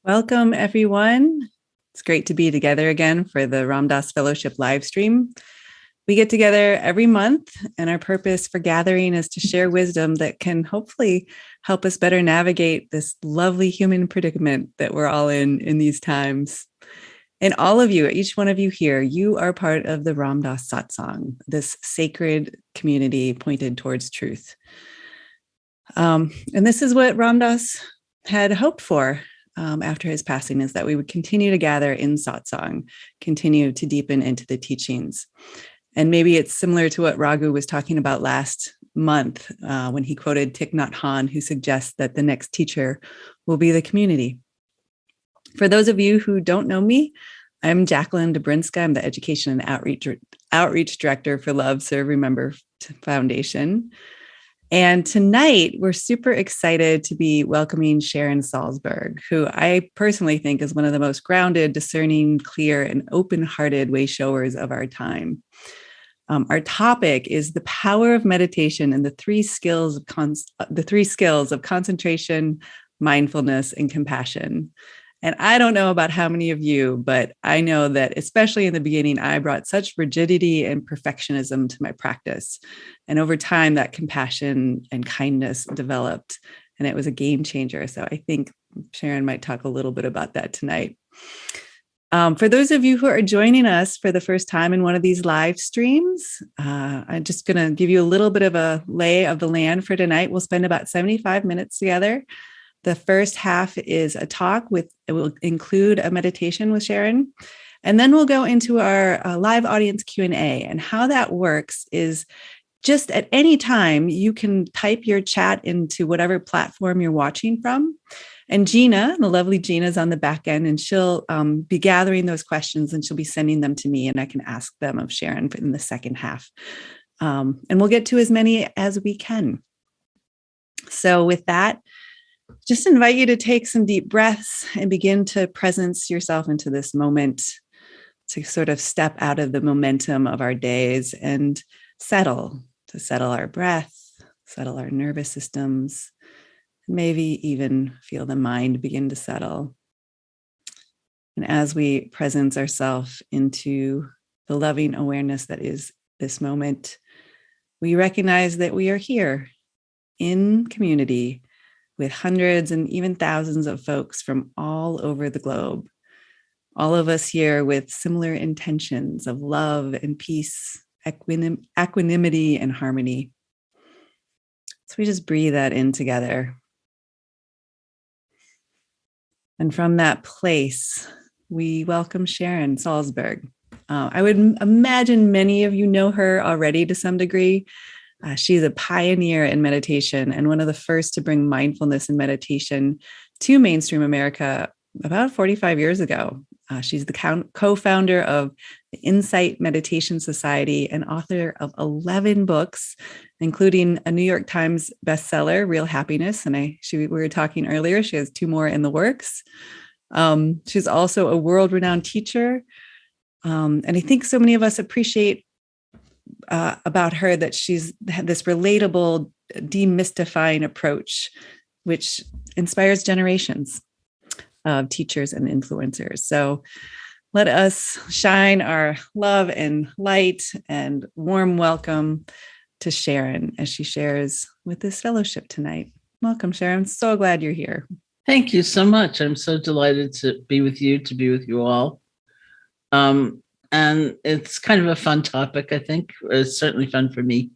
Welcome, everyone. It's great to be together again for the Ram Dass Fellowship live stream. We get together every month, and our purpose for gathering is to share wisdom that can hopefully help us better navigate this lovely human predicament that we're all in these times. And all of you, each one of you here, you are part of the Ram Dass Satsang, this sacred community pointed towards truth. And this is what Ram Dass had hoped for after his passing, is that we would continue to gather in satsang, continue to deepen into the teachings. And maybe it's similar to what Raghu was talking about last month when he quoted Thich Nhat Hanh, who suggests that the next teacher will be the community. For those of you who don't know me, I'm Jacqueline Dobrinska. I'm the Education and Outreach Director for Love, Serve, Remember Foundation. And tonight, we're super excited to be welcoming Sharon Salzberg, who I personally think is one of the most grounded, discerning, clear, and open-hearted way showers of our time. Our topic is the power of meditation and the three skills of concentration, mindfulness, and compassion. And I don't know about how many of you, but I know that especially in the beginning, I brought such rigidity and perfectionism to my practice. And over time, that compassion and kindness developed, and it was a game changer. So I think Sharon might talk a little bit about that tonight. For those of you who are joining us for the first time in one of these live streams, I'm just going to give you a little bit of a lay of the land for tonight. We'll spend about 75 minutes together. The first half is a talk it will include a meditation with Sharon. And then we'll go into our live audience Q&A. And how that works is just at any time, you can type your chat into whatever platform you're watching from. And Gina, the lovely Gina, is on the back end, and she'll be gathering those questions, and she'll be sending them to me, and I can ask them of Sharon in the second half. And we'll get to as many as we can. So with that, just invite you to take some deep breaths and begin to presence yourself into this moment, to sort of step out of the momentum of our days and settle our breath, settle our nervous systems, maybe even feel the mind begin to settle. And as we presence ourselves into the loving awareness that is this moment, we recognize that we are here in community with hundreds and even thousands of folks from all over the globe. All of us here with similar intentions of love and peace, equanimity and harmony. So we just breathe that in together. And from that place, we welcome Sharon Salzberg. I would imagine many of you know her already to some degree. She's a pioneer in meditation and one of the first to bring mindfulness and meditation to mainstream America about 45 years ago. She's the co-founder of the Insight Meditation Society and author of 11 books, including a New York Times bestseller, Real Happiness. And we were talking earlier, she has 2 more in the works. She's also a world-renowned teacher. And I think so many of us appreciate about her that she's had this relatable, demystifying approach, which inspires generations of teachers and influencers. So let us shine our love and light and warm welcome to Sharon as she shares with this fellowship tonight. Welcome, Sharon. So glad you're here. Thank you so much. I'm so delighted to be with you all. And it's kind of a fun topic, I think. It's certainly fun for me.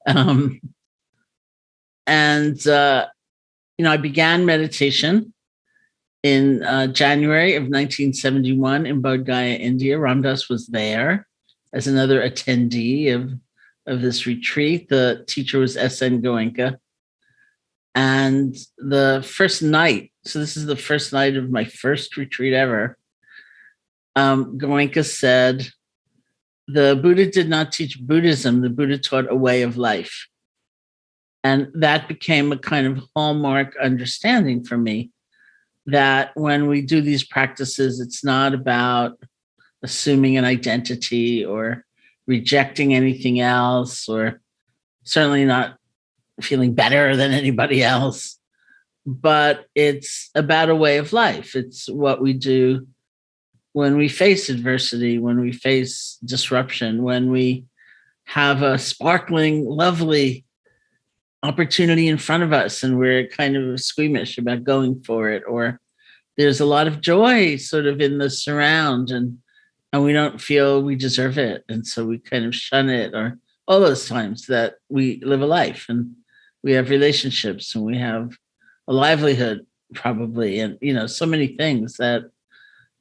I began meditation in January of 1971 in Bodh Gaya, India. Ram Dass was there as another attendee of this retreat. The teacher was S.N. Goenka. And the first night, so this is the first night of my first retreat ever, Goenka said, the Buddha did not teach Buddhism, the Buddha taught a way of life. And that became a kind of hallmark understanding for me, that when we do these practices, it's not about assuming an identity or rejecting anything else, or certainly not feeling better than anybody else. but it's about a way of life. It's what we do when we face adversity, when we face disruption, when we have a sparkling, lovely opportunity in front of us and we're kind of squeamish about going for it, or there's a lot of joy sort of in the surround, and we don't feel we deserve it, and so we kind of shun it, or all those times that we live a life and we have relationships and we have a livelihood probably, and so many things that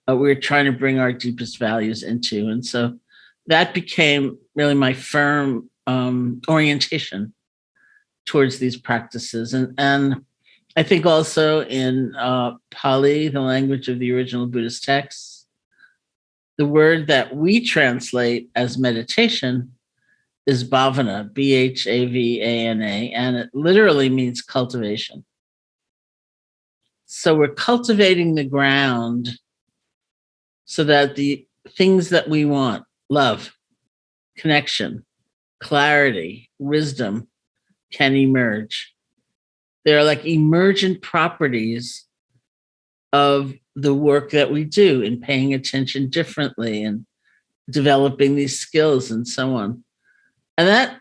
we're trying to bring our deepest values into. And so that became really my firm orientation towards these practices. And I think also in Pali, the language of the original Buddhist texts, the word that we translate as meditation is bhavana, Bhavana, and it literally means cultivation. So we're cultivating the ground so that the things that we want, love, connection, clarity, wisdom, can emerge. They're like emergent properties of the work that we do in paying attention differently and developing these skills and so on. And that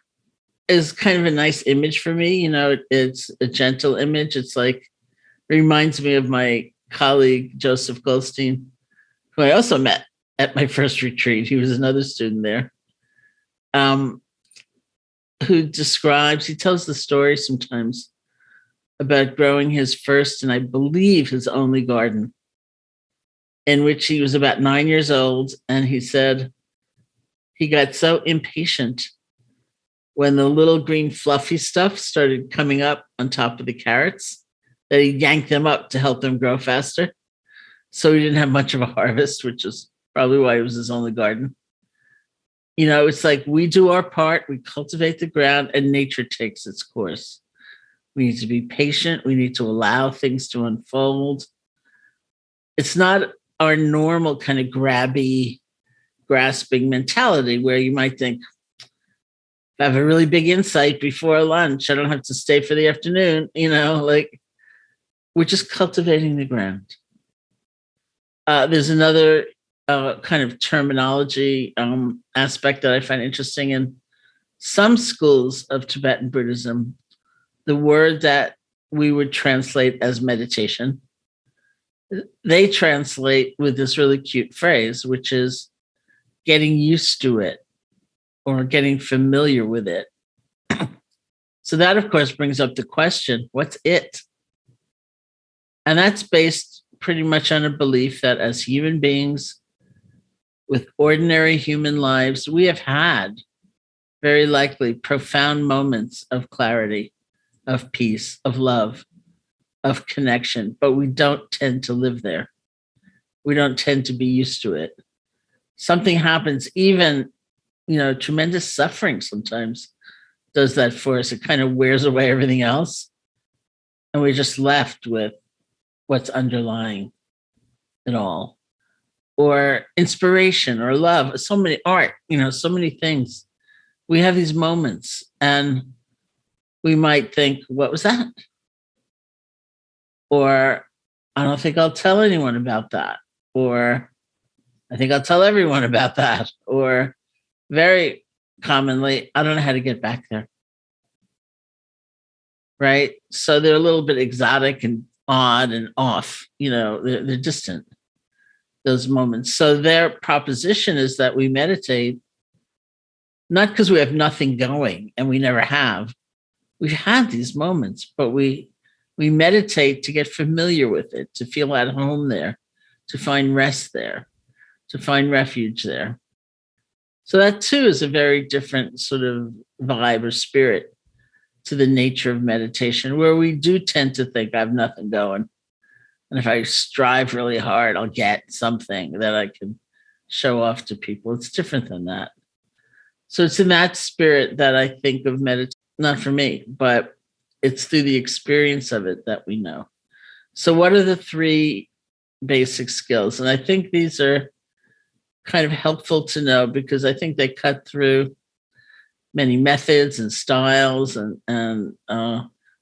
is kind of a nice image for me. It's a gentle image. It's like, reminds me of my colleague, Joseph Goldstein, who I also met at my first retreat. He was another student there, who he tells the story sometimes about growing his first and I believe his only garden, in which he was about 9 years old. And he said he got so impatient when the little green fluffy stuff started coming up on top of the carrots that he yanked them up to help them grow faster. So he didn't have much of a harvest, which is probably why it was his only garden. It's like we do our part, we cultivate the ground, and nature takes its course. We need to be patient. We need to allow things to unfold. It's not our normal kind of grabby, grasping mentality where you might think, if I have a really big insight before lunch, I don't have to stay for the afternoon, like we're just cultivating the ground. There's another kind of terminology aspect that I find interesting. In some schools of Tibetan Buddhism, the word that we would translate as meditation, they translate with this really cute phrase, which is getting used to it or getting familiar with it. So that, of course, brings up the question, what's it? And that's based pretty much on a belief that as human beings with ordinary human lives, we have had very likely profound moments of clarity, of peace, of love, of connection, but we don't tend to live there. We don't tend to be used to it. Something happens, even, tremendous suffering sometimes does that for us. It kind of wears away everything else. And we're just left with what's underlying it all. Or inspiration or love, so many art, so many things. We have these moments and we might think, what was that? Or I don't think I'll tell anyone about that. Or I think I'll tell everyone about that. Or very commonly, I don't know how to get back there. Right? So they're a little bit exotic and odd and off, they're distant, those moments. So their proposition is that we meditate not because we have nothing going and we never have. We've had these moments, but we meditate to get familiar with it, to feel at home there, to find rest there, to find refuge there. So that too is a very different sort of vibe or spirit to the nature of meditation, where we do tend to think I have nothing going. And if I strive really hard, I'll get something that I can show off to people. It's different than that. So it's in that spirit that I think of meditation, not for me, but it's through the experience of it that we know. So what are the three basic skills? And I think these are kind of helpful to know because I think they cut through many methods and styles and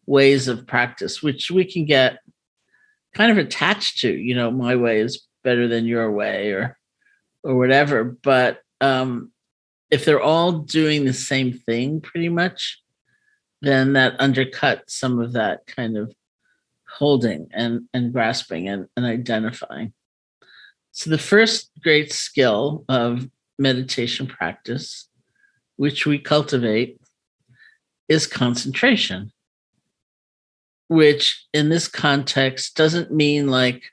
ways of practice, which we can get kind of attached to, my way is better than your way or whatever. But if they're all doing the same thing pretty much, then that undercuts some of that kind of holding and grasping and identifying. So the first great skill of meditation practice, which we cultivate, is concentration, which in this context doesn't mean like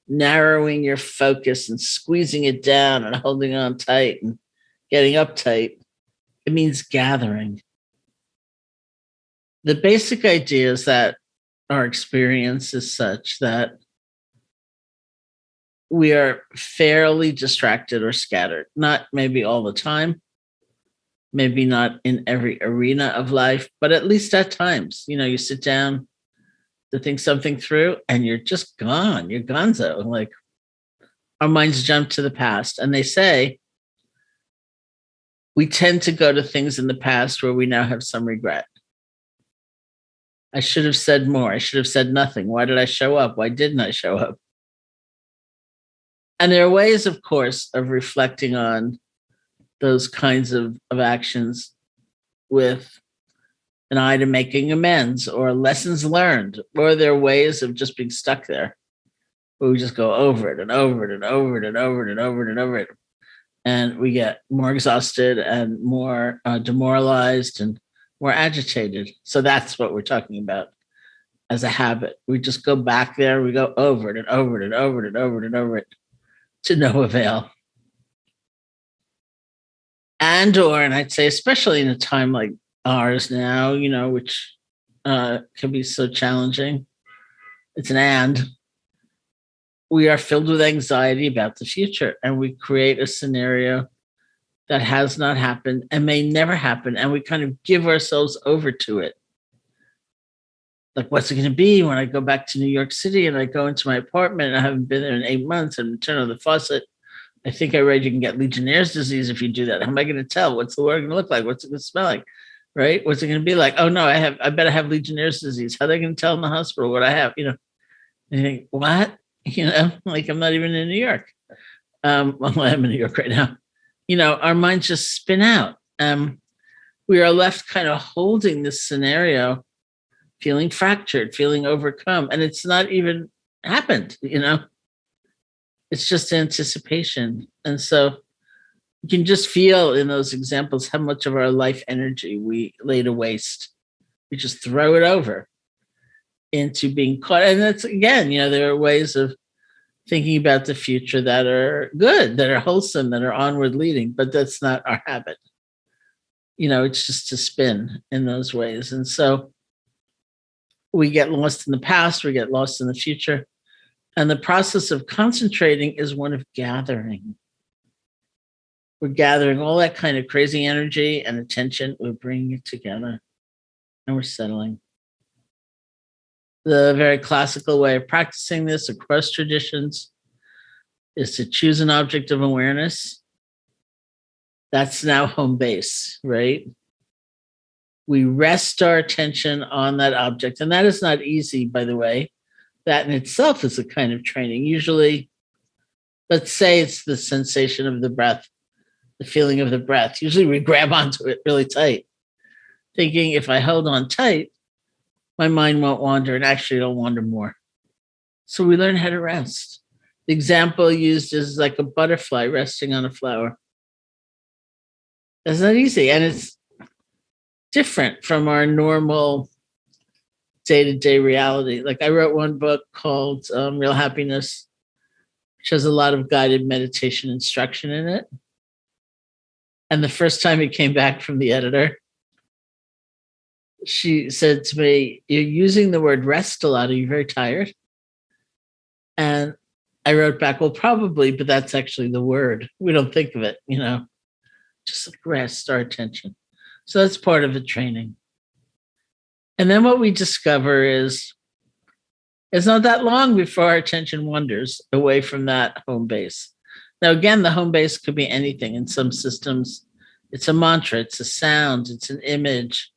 narrowing your focus and squeezing it down and holding on tight and getting uptight. It means gathering. The basic idea is that our experience is such that we are fairly distracted or scattered, not maybe all the time, maybe not in every arena of life, but at least at times, you sit down to think something through and you're just gone. You're gonzo. Like our minds jump to the past, and they say we tend to go to things in the past where we now have some regret. I should have said more. I should have said nothing. Why did I show up? Why didn't I show up? And there are ways, of course, of reflecting on those kinds of actions with an eye to making amends or lessons learned, or there are ways of just being stuck there where we just go over it and over it and over it and over it and over it and over it. And we get more exhausted and more demoralized and more agitated. So that's what we're talking about as a habit. We just go back there. We go over it and over it and over it and over it and over it to no avail. And I'd say, especially in a time like ours now, which can be so challenging. It's an and. We are filled with anxiety about the future, and we create a scenario that has not happened and may never happen, and we kind of give ourselves over to it. Like, what's it going to be when I go back to New York City and I go into my apartment and I haven't been there in 8 months and turn on the faucet? I think I read you can get Legionnaire's disease if you do that. How am I going to tell? What's the water going to look like? What's it going to smell like? Right? What's it going to be like? Oh no, I bet I have Legionnaire's disease. How are they going to tell in the hospital what I have? And you think, what? Like I'm not even in New York. Well, I'm in New York right now. Our minds just spin out. We are left kind of holding this scenario, feeling fractured, feeling overcome. And it's not even happened, It's just anticipation. And so you can just feel in those examples how much of our life energy we lay to waste. We just throw it over into being caught. And that's, again, there are ways of thinking about the future that are good, that are wholesome, that are onward leading, but that's not our habit. It's just to spin in those ways. And so we get lost in the past, we get lost in the future. And the process of concentrating is one of gathering. We're gathering all that kind of crazy energy and attention. We're bringing it together and we're settling. The very classical way of practicing this across traditions is to choose an object of awareness. That's now home base, right? We rest our attention on that object. And that is not easy, by the way. That in itself is a kind of training. Usually, let's say it's the sensation of the breath, the feeling of the breath. Usually we grab onto it really tight, thinking if I hold on tight, my mind won't wander, and actually it'll wander more. So we learn how to rest. The example used is like a butterfly resting on a flower. That's not easy, and it's different from our normal day-to-day reality. Like I wrote one book called Real Happiness, which has a lot of guided meditation instruction in it. And the first time it came back from the editor, she said to me, "You're using the word rest a lot. Are you very tired?" And I wrote back, "Well, probably, but that's actually the word. We don't think of it, just like rest our attention." So that's part of the training. And then what we discover is it's not that long before our attention wanders away from that home base. Now, again, the home base could be anything. In some systems, it's a mantra, it's a sound, it's an image,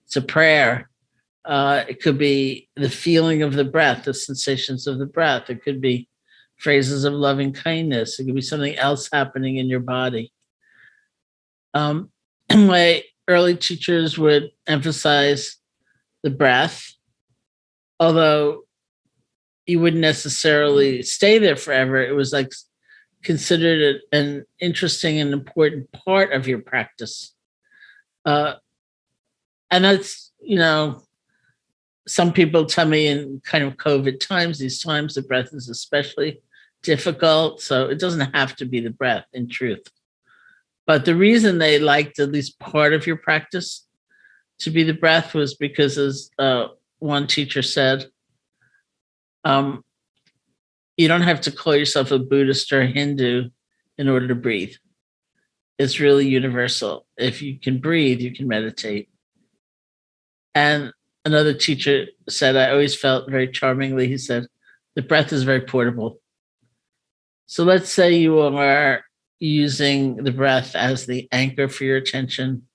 it's a prayer. It could be the feeling of the breath, the sensations of the breath. It could be phrases of loving kindness. It could be something else happening in your body. My early teachers would emphasize the breath, although you wouldn't necessarily stay there forever. It was like considered an interesting and important part of your practice. And that's, some people tell me in kind of COVID times, these times, the breath is especially difficult. So it doesn't have to be the breath in truth. But the reason they liked at least part of your practice to be the breath was because, as one teacher said, you don't have to call yourself a Buddhist or a Hindu in order to breathe. It's really universal. If you can breathe, you can meditate. And another teacher said, I always felt very charmingly, he said, the breath is very portable. So let's say you are using the breath as the anchor for your attention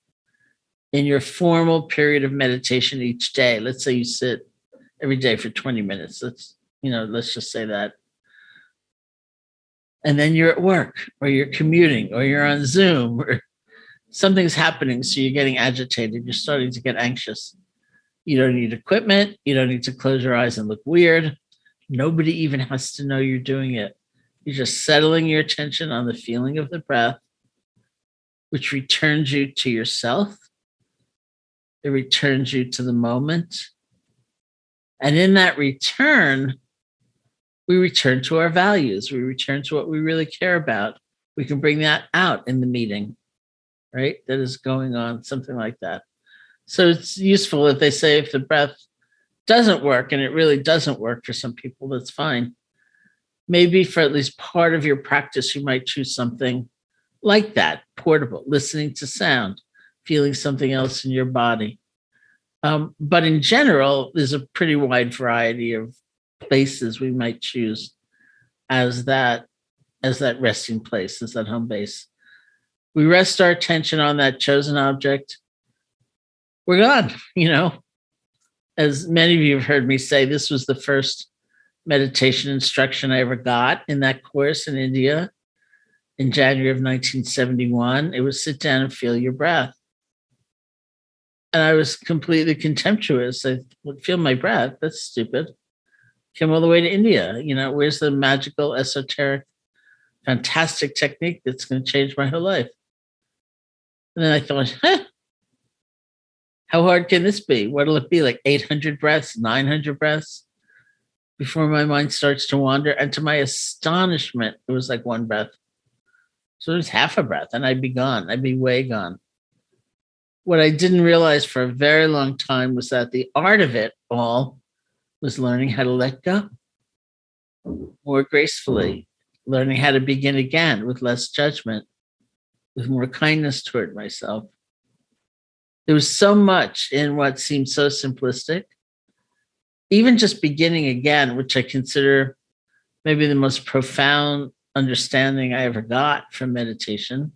in your formal period of meditation each day. Let's say you sit every day for 20 minutes. Let's just say that. And then you're at work, or you're commuting, or you're on Zoom, or something's happening. So you're getting agitated. You're starting to get anxious. You don't need equipment. You don't need to close your eyes and look weird. Nobody even has to know you're doing it. You're just settling your attention on the feeling of the breath, which returns you to yourself. It returns you to the moment. And in that return, we return to our values. We return to what we really care about. We can bring that out in the meeting, right? That is going on, something like that. So it's useful if they say if the breath doesn't work, and it really doesn't work for some people, that's fine. Maybe for at least part of your practice, you might choose something like that, portable, listening to sound, feeling something else in your body. But in general, there's a pretty wide variety of places we might choose as that resting place, as that home base. We rest our attention on that chosen object. We're gone, As many of you have heard me say, this was the first meditation instruction I ever got in that course in India in January of 1971. It was sit down and feel your breath. And I was completely contemptuous. I would feel my breath. That's stupid. Came all the way to India. Where's the magical, esoteric, fantastic technique that's going to change my whole life? And then I thought, how hard can this be? What'll it be, like 800 breaths, 900 breaths before my mind starts to wander? And to my astonishment, it was like one breath. So it was half a breath and I'd be gone. I'd be way gone. What I didn't realize for a very long time was that the art of it all was learning how to let go more gracefully, learning how to begin again with less judgment, with more kindness toward myself. There was so much in what seemed so simplistic. Even just beginning again, which I consider maybe the most profound understanding I ever got from meditation.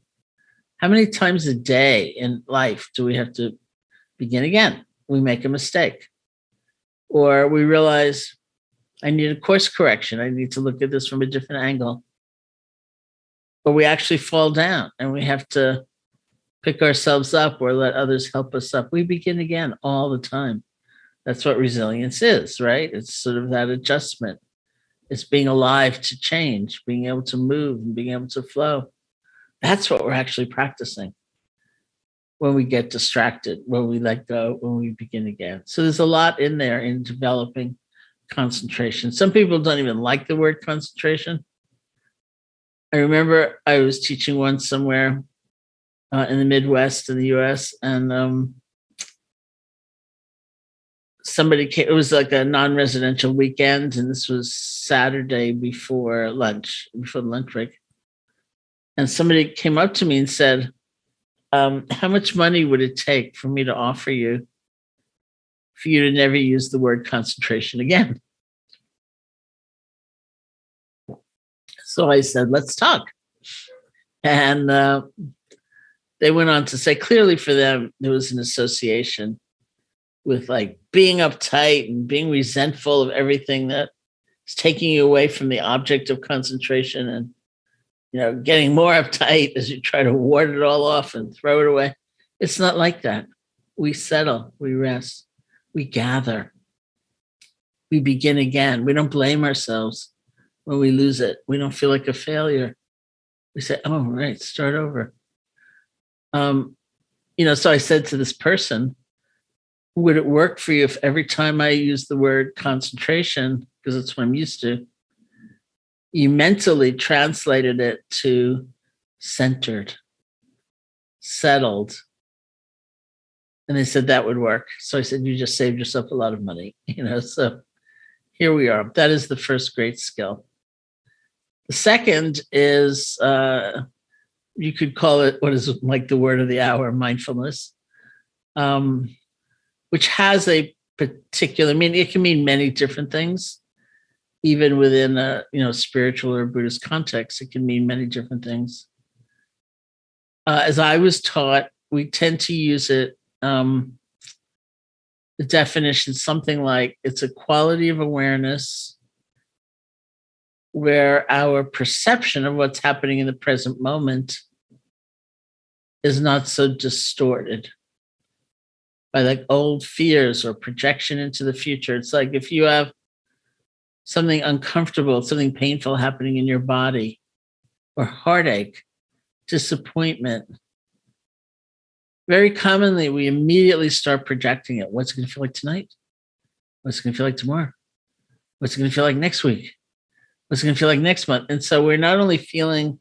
How many times a day in life do we have to begin again? We make a mistake. Or we realize I need a course correction. I need to look at this from a different angle. Or we actually fall down and we have to pick ourselves up or let others help us up. We begin again all the time. That's what resilience is, right? It's sort of that adjustment. It's being alive to change, being able to move and being able to flow. That's what we're actually practicing when we get distracted, when we let go, when we begin again. So there's a lot in there in developing concentration. Some people don't even like the word concentration. I remember I was teaching once somewhere in the Midwest in the US, and somebody came. It was like a non-residential weekend, and this was Saturday before the lunch break. And somebody came up to me and said, how much money would it take for me to offer you for you to never use the word concentration again? So I said, let's talk. And they went on to say, clearly for them, there was an association with like being uptight and being resentful of everything that is taking you away from the object of concentration, and getting more uptight as you try to ward it all off and throw it away. It's not like that. We settle, we rest, we gather, we begin again. We don't blame ourselves when we lose it. We don't feel like a failure. We say, oh, right, start over. So I said to this person, would it work for you if every time I use the word concentration, because it's what I'm used to, you mentally translated it to centered, settled? And they said that would work. So I said, you just saved yourself a lot of money, so here we are. That is the first great skill. The second is, you could call it what is like the word of the hour, mindfulness, which has a particular meaning. It can mean many different things, even within a spiritual or Buddhist context. It can mean many different things. As I was taught, we tend to use it. The definition is something like it's a quality of awareness where our perception of what's happening in the present moment is not so distorted by like old fears or projection into the future. It's like if you have something uncomfortable, something painful happening in your body, or heartache, disappointment, very commonly we immediately start projecting it. What's it going to feel like tonight? What's it going to feel like tomorrow? What's it going to feel like next week? What's it going to feel like next month? And so we're not only feeling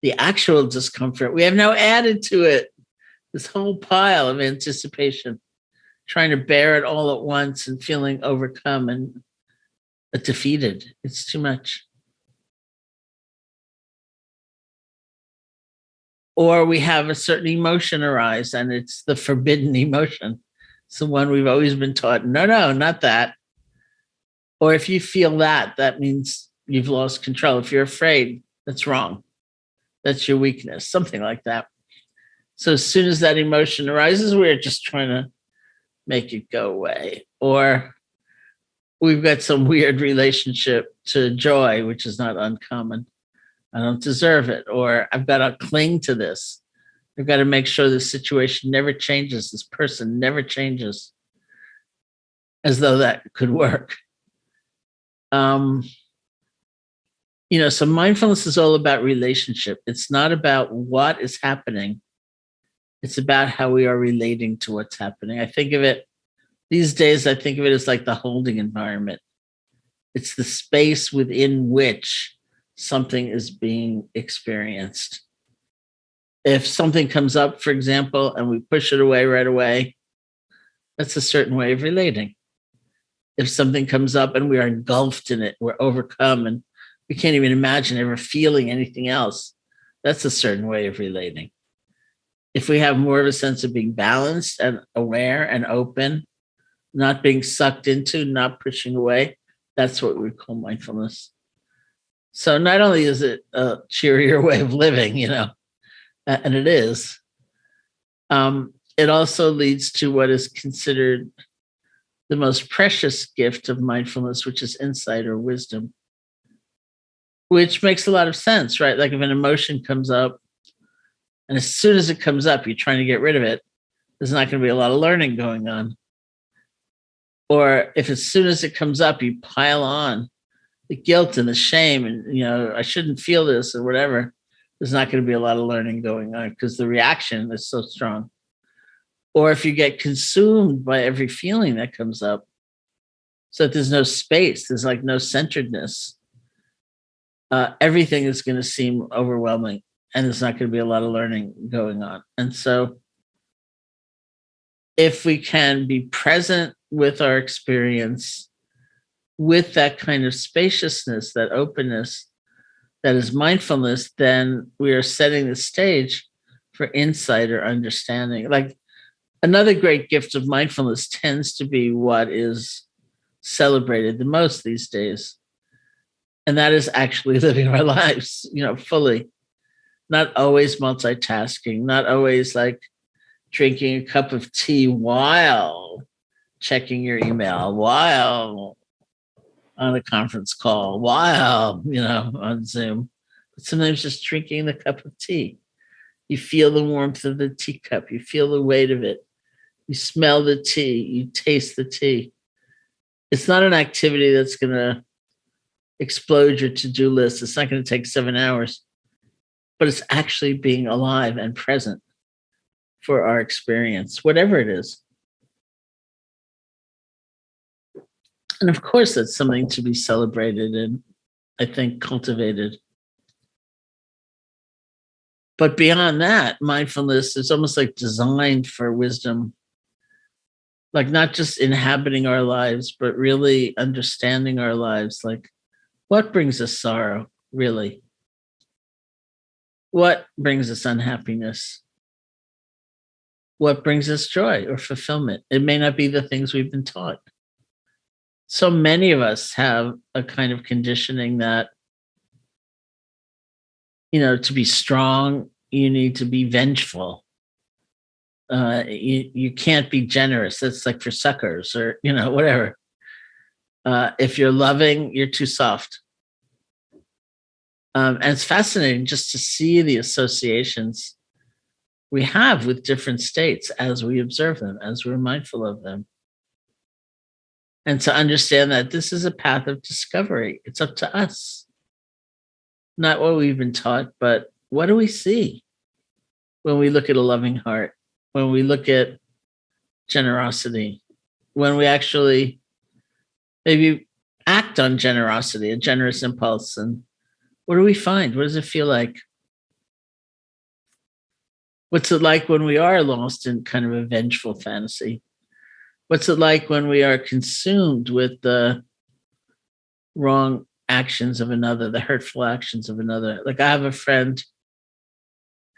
the actual discomfort, we have now added to it this whole pile of anticipation, trying to bear it all at once and feeling overcome and defeated. It's too much. Or we have a certain emotion arise, and it's the forbidden emotion. It's the one we've always been taught, no, not that. Or if you feel that, that means you've lost control. If you're afraid, that's wrong. That's your weakness, something like that. So as soon as that emotion arises, we're just trying to make it go away. Or we've got some weird relationship to joy, which is not uncommon. I don't deserve it. Or I've got to cling to this. I've got to make sure this situation never changes. This person never changes, as though that could work. So mindfulness is all about relationship. It's not about what is happening. It's about how we are relating to what's happening. These days, I think of it as like the holding environment. It's the space within which something is being experienced. If something comes up, for example, and we push it away right away, that's a certain way of relating. If something comes up and we are engulfed in it, we're overcome, and we can't even imagine ever feeling anything else, that's a certain way of relating. If we have more of a sense of being balanced and aware and open, not being sucked into, not pushing away, that's what we call mindfulness. So not only is it a cheerier way of living, and it is, it also leads to what is considered the most precious gift of mindfulness, which is insight or wisdom, which makes a lot of sense, right? Like if an emotion comes up, and as soon as it comes up, you're trying to get rid of it, there's not going to be a lot of learning going on. Or if as soon as it comes up, you pile on the guilt and the shame and, I shouldn't feel this or whatever, there's not going to be a lot of learning going on because the reaction is so strong. Or if you get consumed by every feeling that comes up, so that there's no space, there's like no centeredness, everything is going to seem overwhelming, and there's not going to be a lot of learning going on. And so if we can be present with our experience, with that kind of spaciousness, that openness, that is mindfulness, then we are setting the stage for insight or understanding. Like another great gift of mindfulness tends to be what is celebrated the most these days. And that is actually living our lives, fully. Not always multitasking, not always like drinking a cup of tea while checking your email while on a conference call, while, on Zoom. But sometimes just drinking the cup of tea. You feel the warmth of the teacup. You feel the weight of it. You smell the tea. You taste the tea. It's not an activity that's going to explode your to-do list. It's not going to take 7 hours, but it's actually being alive and present for our experience, whatever it is. And of course, that's something to be celebrated and, I think, cultivated. But beyond that, mindfulness is almost like designed for wisdom, like not just inhabiting our lives, but really understanding our lives. Like, what brings us sorrow, really? What brings us unhappiness? What brings us joy or fulfillment? It may not be the things we've been taught. So many of us have a kind of conditioning that, to be strong, you need to be vengeful. You can't be generous. That's like for suckers or, whatever. If you're loving, you're too soft. And it's fascinating just to see the associations we have with different states as we observe them, as we're mindful of them. And to understand that this is a path of discovery. It's up to us. Not what we've been taught, but what do we see when we look at a loving heart, when we look at generosity, when we actually maybe act on generosity, a generous impulse, and what do we find? What does it feel like? What's it like when we are lost in kind of a vengeful fantasy? What's it like when we are consumed with the wrong actions of another, the hurtful actions of another? Like, I have a friend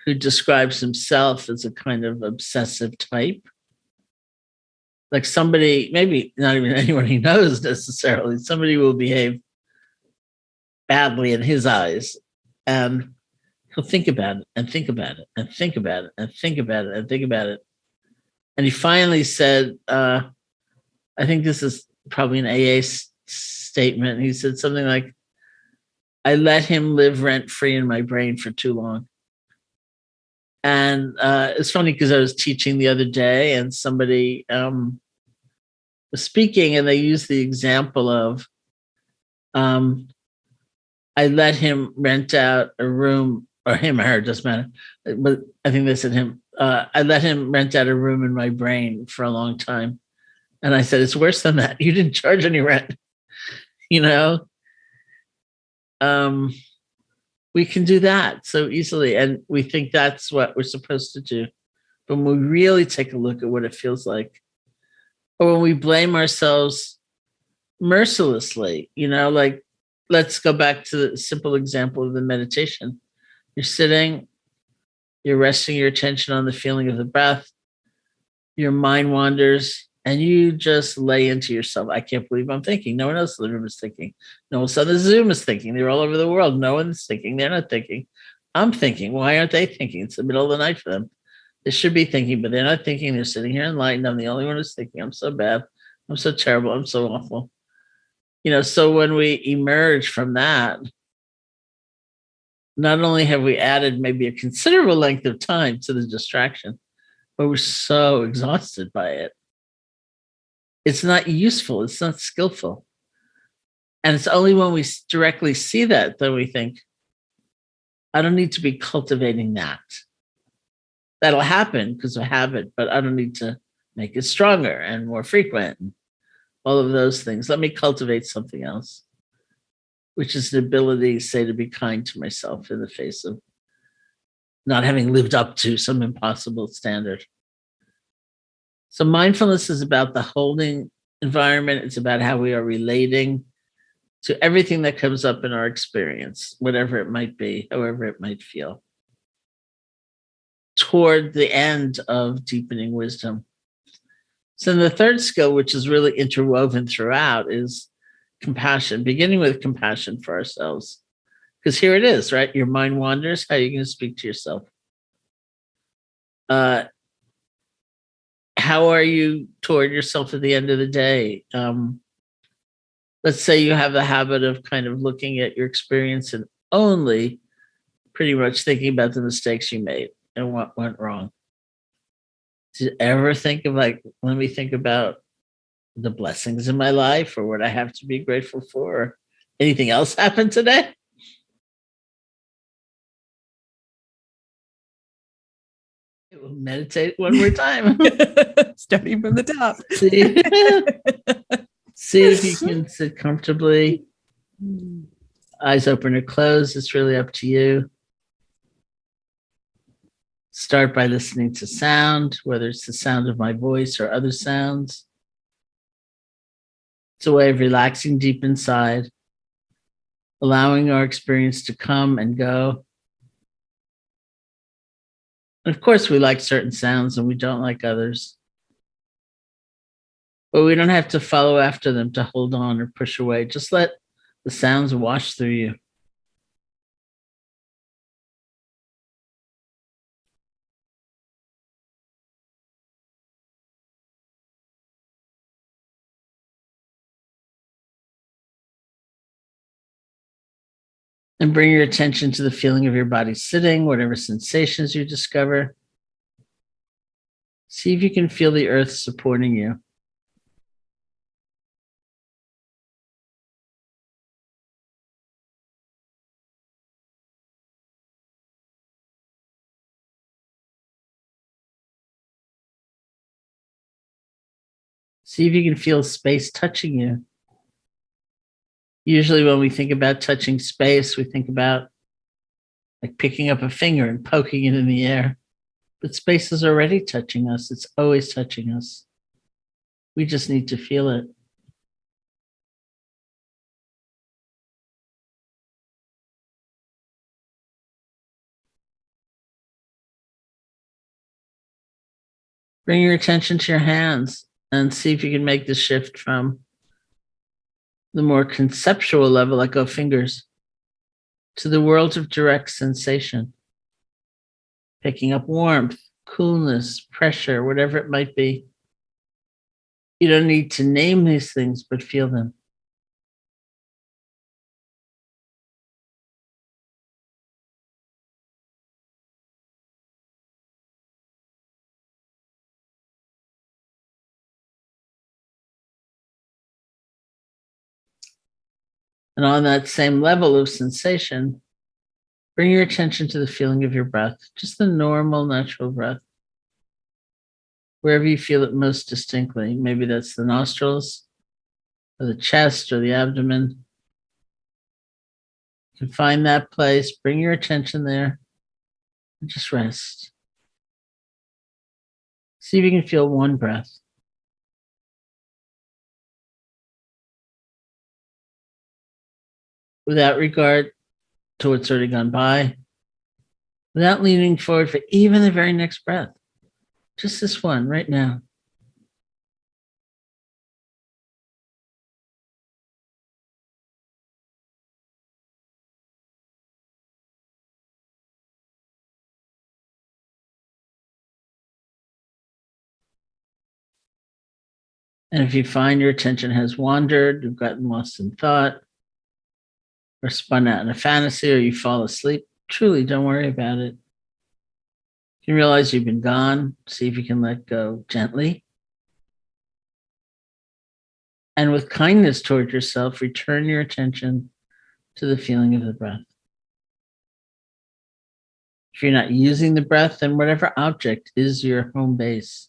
who describes himself as a kind of obsessive type. Like somebody, maybe not even anyone he knows necessarily, somebody will behave badly in his eyes, and he'll think about it and think about it and think about it and think about it and think about it. And he finally said, I think this is probably an AA statement. He said something like, I let him live rent-free in my brain for too long. And it's funny because I was teaching the other day and somebody was speaking and they used the example of, I let him rent out a room, or him or her, doesn't matter. But I think they said him. I let him rent out a room in my brain for a long time. And I said, it's worse than that. You didn't charge any rent, we can do that so easily. And we think that's what we're supposed to do. But when we really take a look at what it feels like, or when we blame ourselves mercilessly, like, let's go back to the simple example of the meditation. You're sitting, you're resting your attention on the feeling of the breath, your mind wanders, and you just lay into yourself. I can't believe I'm thinking. No one else in the room is thinking. No one on the Zoom is thinking. They're all over the world. No one's thinking. They're not thinking. I'm thinking. Why aren't they thinking? It's the middle of the night for them. They should be thinking, but they're not thinking. They're sitting here enlightened. I'm the only one who's thinking. I'm so bad. I'm so terrible. I'm so awful. So when we emerge from that, not only have we added maybe a considerable length of time to the distraction, but we're so exhausted by it. It's not useful. It's not skillful. And it's only when we directly see that we think, I don't need to be cultivating that. That'll happen because I have it, but I don't need to make it stronger and more frequent. And all of those things. Let me cultivate something else, which is the ability, say, to be kind to myself in the face of not having lived up to some impossible standard. So mindfulness is about the holding environment. It's about how we are relating to everything that comes up in our experience, whatever it might be, however it might feel, toward the end of deepening wisdom. So the third skill, which is really interwoven throughout, is compassion, beginning with compassion for ourselves. Because here it is, right? Your mind wanders. How are you going to speak to yourself? How how are you toward yourself at the end of the day? Let's say you have the habit of kind of looking at your experience and only pretty much thinking about the mistakes you made and what went wrong. Did you ever think of like, let me think about the blessings in my life or what I have to be grateful for? Or anything else happened today? We'll meditate one more time. Starting from the top. See if you can sit comfortably. Eyes open or closed. It's really up to you. Start by listening to sound, whether it's the sound of my voice or other sounds. It's a way of relaxing deep inside, allowing our experience to come and go. And of course, we like certain sounds and we don't like others. But we don't have to follow after them to hold on or push away. Just let the sounds wash through you. And bring your attention to the feeling of your body sitting, whatever sensations you discover. See if you can feel the earth supporting you. See if you can feel space touching you. Usually when we think about touching space, we think about like picking up a finger and poking it in the air. But space is already touching us. It's always touching us. We just need to feel it. Bring your attention to your hands and see if you can make the shift from the more conceptual level, like of fingers, to the world of direct sensation. Picking up warmth, coolness, pressure, whatever it might be. You don't need to name these things, but feel them. And on that same level of sensation, bring your attention to the feeling of your breath, just the normal, natural breath. Wherever you feel it most distinctly, maybe that's the nostrils, or the chest, or the abdomen. You can find that place, bring your attention there, and just rest. See if you can feel one breath. Without regard to what's already gone by, without leaning forward for even the very next breath. Just this one right now. And if you find your attention has wandered, you've gotten lost in thought, or spun out in a fantasy, or you fall asleep, truly don't worry about it. You realize you've been gone. See if you can let go gently. And with kindness toward yourself, return your attention to the feeling of the breath. If you're not using the breath, then whatever object is your home base.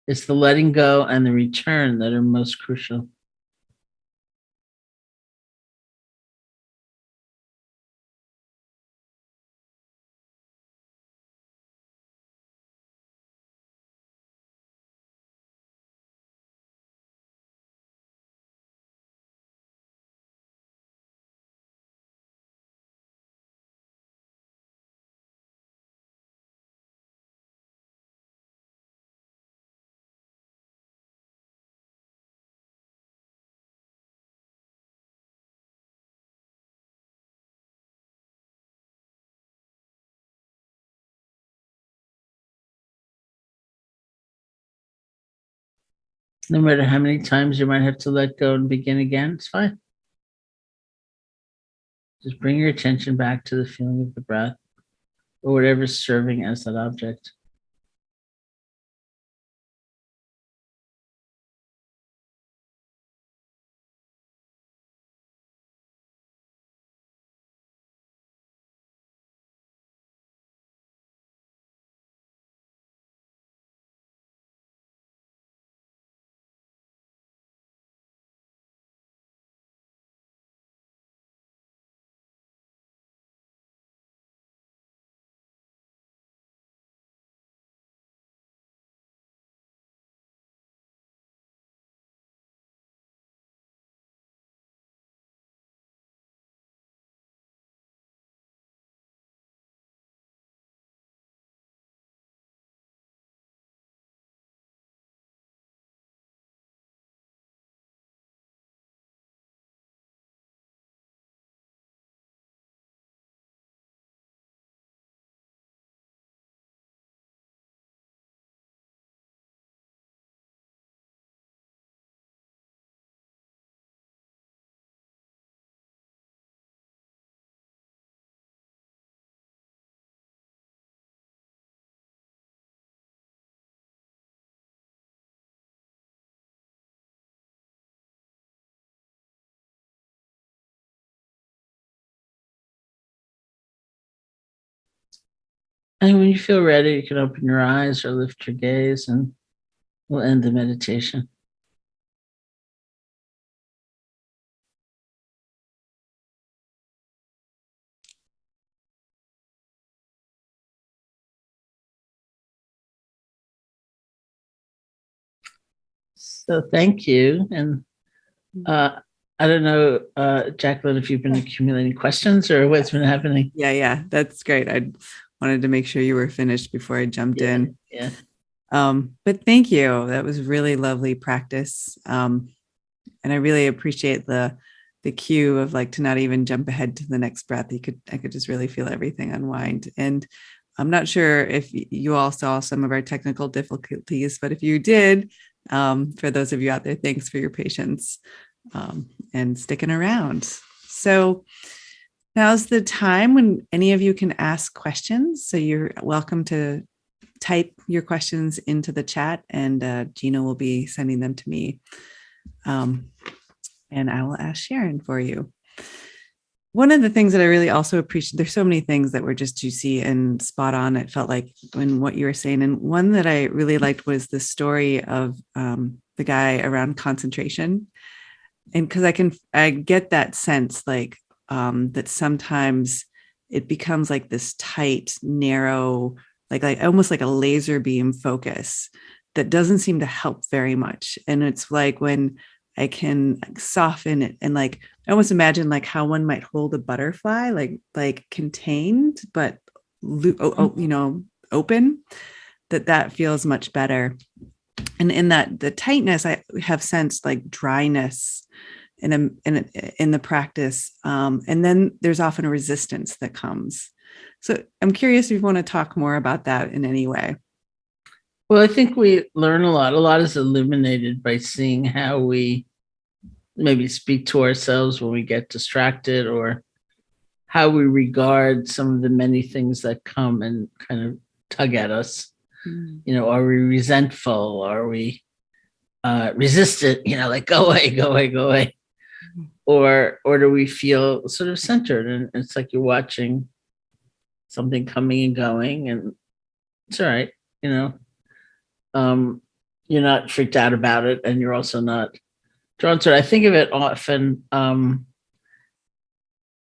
It's the letting go and the return that are most crucial. No matter how many times you might have to let go and begin again, it's fine. Just bring your attention back to the feeling of the breath or whatever's serving as that object. And when you feel ready, you can open your eyes or lift your gaze, and we'll end the meditation. So thank you. And I don't know, Jacqueline, if you've been accumulating questions or what's been happening. Yeah, that's great. I wanted to make sure you were finished before I jumped in. Yeah. But thank you. That was really lovely practice. And I really appreciate the cue of like to not even jump ahead to the next breath. I could just really feel everything unwind. And I'm not sure if you all saw some of our technical difficulties, but if you did, for those of you out there, thanks for your patience and sticking around. So now's the time when any of you can ask questions. So you're welcome to type your questions into the chat, and Gina will be sending them to me. And I will ask Sharon for you. One of the things that I really also appreciate, there's so many things that were just juicy and spot on, it felt like, in what you were saying. And one that I really liked was the story of the guy around concentration. And because I get that sense like that sometimes it becomes like this tight, narrow, like almost like a laser beam focus that doesn't seem to help very much. And it's like when I can soften it and like I almost imagine like how one might hold a butterfly, like contained, but open, that feels much better. And in that, the tightness, I have sensed like dryness in the practice. And then there's often a resistance that comes. So I'm curious if you want to talk more about that in any way. Well, I think we learn a lot. A lot is illuminated by seeing how we maybe speak to ourselves when we get distracted, or how we regard some of the many things that come and kind of tug at us. You know, are we resentful? Are we resistant? You know, like go away, go away, go away. Or do we feel sort of centered? And it's like you're watching something coming and going, and it's all right, you know. You're not freaked out about it, and you're also not drawn to it. I think of it often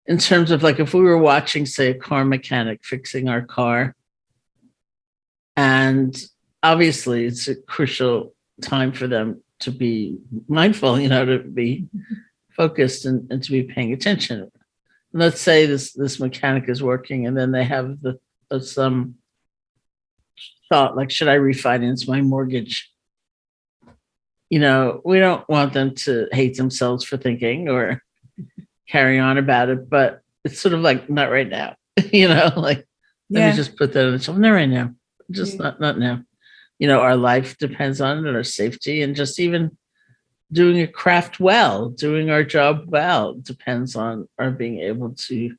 in terms of like if we were watching, say, a car mechanic fixing our car, and obviously it's a crucial time for them to be mindful, you know, to be focused and to be paying attention. Let's say this mechanic is working, and then they have some thought like, should I refinance my mortgage? You know, we don't want them to hate themselves for thinking or carry on about it, but it's sort of like, not right now, you know, like, let me just put that on the shelf. Not right now, just not now. You know, our life depends on it, and our safety, and just even doing a craft well, doing our job well, depends on our being able to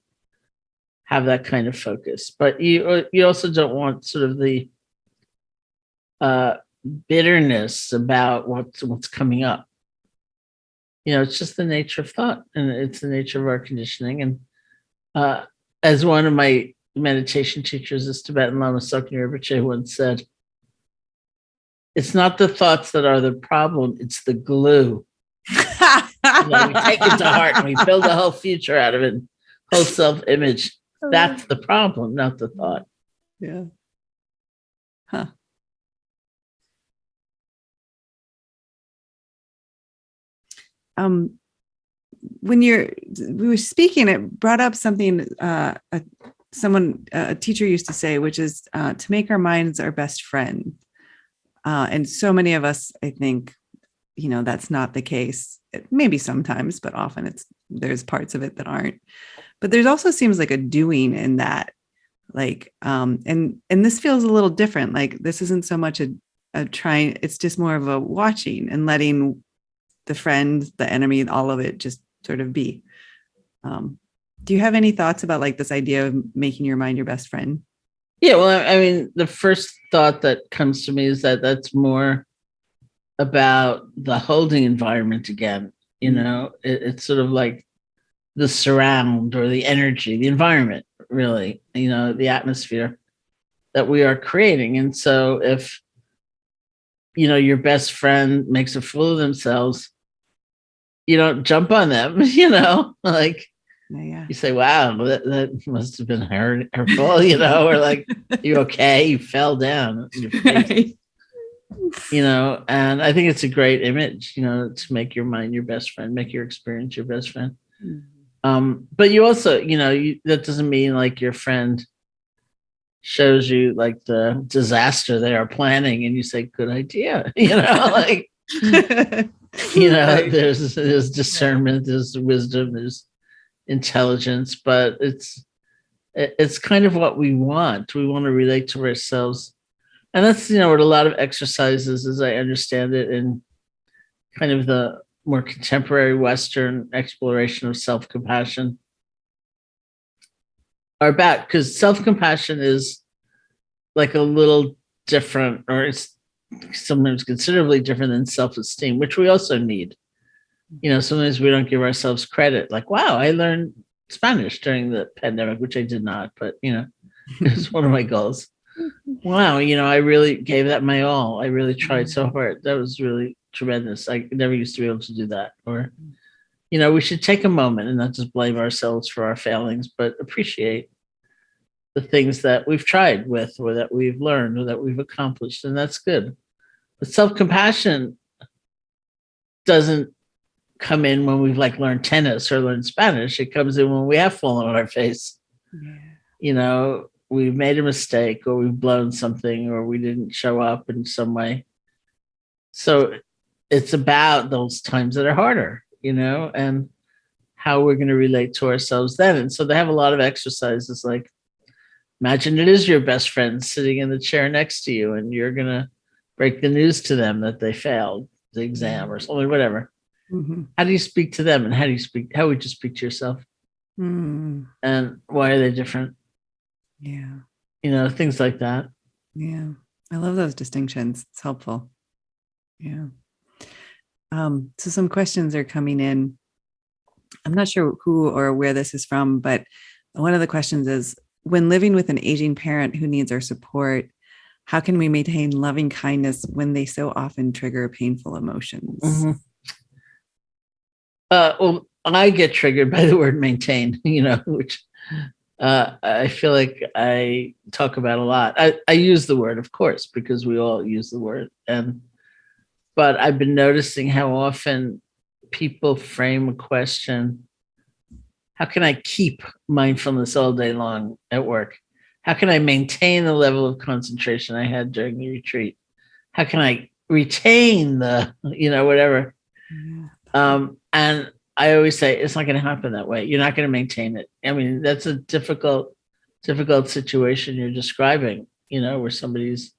have that kind of focus. But you also don't want sort of the bitterness about what's coming up. It's just the nature of thought, and it's the nature of our conditioning. And as one of my meditation teachers, this Tibetan Lama Soknyi Rinpoche once said, it's not the thoughts that are the problem, it's the glue. We take it to heart and we build a whole future out of it, whole self-image. That's the problem, not the thought. Yeah. Huh. When we were speaking, it brought up something a teacher used to say, which is to make our minds our best friend. And so many of us, I think, that's not the case. Maybe sometimes, but often there's parts of it that aren't. But there's also seems like a doing in that, like, and this feels a little different. Like this isn't so much a trying, it's just more of a watching and letting the friend, the enemy, all of it just sort of be. Do you have any thoughts about like this idea of making your mind your best friend? Yeah, well, I mean, the first thought that comes to me is that that's more about the holding environment again. It's sort of like the surround or the energy, the environment, really, the atmosphere that we are creating. And so if, your best friend makes a fool of themselves, you don't jump on them, like you say, wow, that must have been hurtful, or like, you okay? You fell down. Right. And I think it's a great image, to make your mind your best friend, make your experience your best friend. Mm-hmm. But you also, that doesn't mean like your friend shows you like the disaster they are planning and you say, good idea, like, there's discernment, there's wisdom, there's intelligence, but it's kind of what we want. We want to relate to ourselves. And that's, what a lot of exercises, as I understand it, in kind of the more contemporary Western exploration of self-compassion are about, because self-compassion is like a little different, or it's sometimes considerably different than self-esteem, which we also need. Sometimes we don't give ourselves credit. Like, wow, I learned Spanish during the pandemic, which I did not, but, it was one of my goals. Wow, I really gave that my all. I really tried so hard. That was really tremendous. I never used to be able to do that. Or, we should take a moment and not just blame ourselves for our failings, but appreciate the things that we've tried with, or that we've learned, or that we've accomplished. And that's good. But self-compassion doesn't come in when we've like learned tennis or learned Spanish. It comes in when we have fallen on our face. Yeah. We've made a mistake, or we've blown something, or we didn't show up in some way. So it's about those times that are harder, and how we're going to relate to ourselves then. And so they have a lot of exercises like, imagine it is your best friend sitting in the chair next to you, and you're going to break the news to them that they failed the exam or something, whatever. Mm-hmm. How do you speak to them, and how would you speak to yourself? Mm. And why are they different? Yeah. Things like that. Yeah. I love those distinctions. It's helpful. Yeah. So some questions are coming in. I'm not sure who or where this is from, but one of the questions is, when living with an aging parent who needs our support, how can we maintain loving kindness when they so often trigger painful emotions? Mm-hmm. Well, I get triggered by the word maintain, which I feel like I talk about a lot. I use the word, of course, because we all use the word. But I've been noticing how often people frame a question: how can I keep mindfulness all day long at work? How can I maintain the level of concentration I had during the retreat? How can I retain the, whatever? Yeah. And I always say, it's not going to happen that way. You're not going to maintain it. I mean, that's a difficult situation you're describing, where somebody's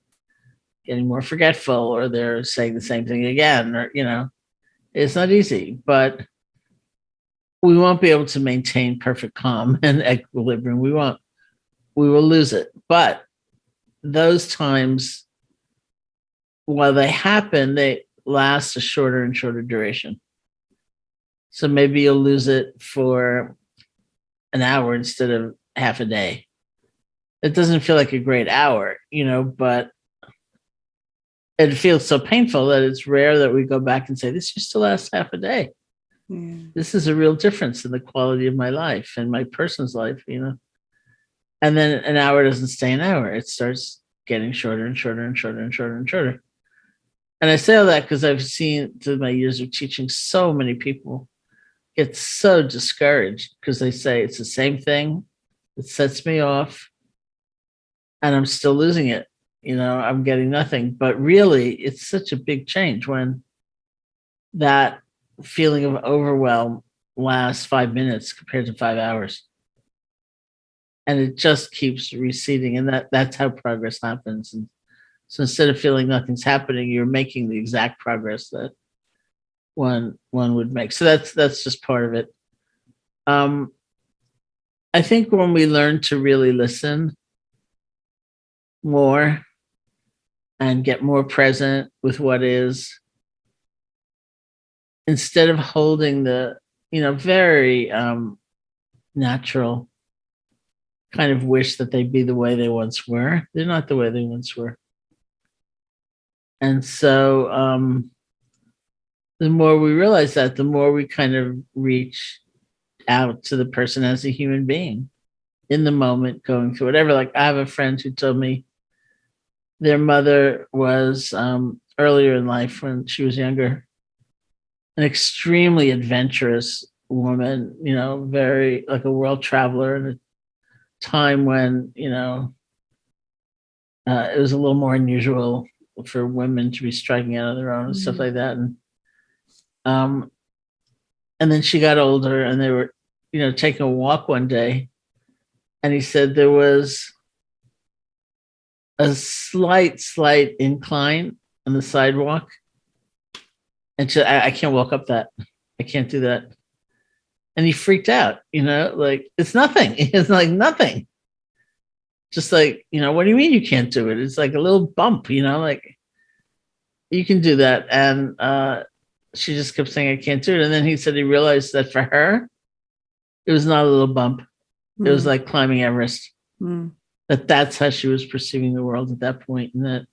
getting more forgetful, or they're saying the same thing again, or, It's not easy, but we won't be able to maintain perfect calm and equilibrium. We will lose it. But those times, while they happen, they last a shorter and shorter duration. So maybe you'll lose it for an hour instead of half a day. It doesn't feel like a great hour, but it feels so painful that it's rare that we go back and say, this used to last half a day. Yeah. This is a real difference in the quality of my life and my person's life, And then an hour doesn't stay an hour. It starts getting shorter and shorter and shorter and shorter and shorter. And I say all that because I've seen through my years of teaching so many people get so discouraged because they say it's the same thing. It sets me off and I'm still losing it. I'm getting nothing. But really, it's such a big change when that feeling of overwhelm lasts 5 minutes compared to 5 hours. And it just keeps receding. And that's how progress happens. And so instead of feeling nothing's happening, you're making the exact progress that one would make. So that's just part of it. I think when we learn to really listen more and get more present with what is, instead of holding the, very natural kind of wish that they'd be the way they once were. They're not the way they once were. And so the more we realize that, the more we kind of reach out to the person as a human being in the moment, going through whatever. Like I have a friend who told me their mother was earlier in life when she was younger, an extremely adventurous woman, very like a world traveler in a time when, it was a little more unusual for women to be striking out on their own and stuff like that. And then she got older and they were, taking a walk one day. And he said there was a slight incline on the sidewalk. And she, I can't walk up that. I can't do that. And he freaked out, like it's nothing. It's like nothing. Just like, what do you mean you can't do it? It's like a little bump, like you can do that. And she just kept saying, I can't do it. And then he said he realized that for her, it was not a little bump. It was like climbing Everest. That's how she was perceiving the world at that point. And that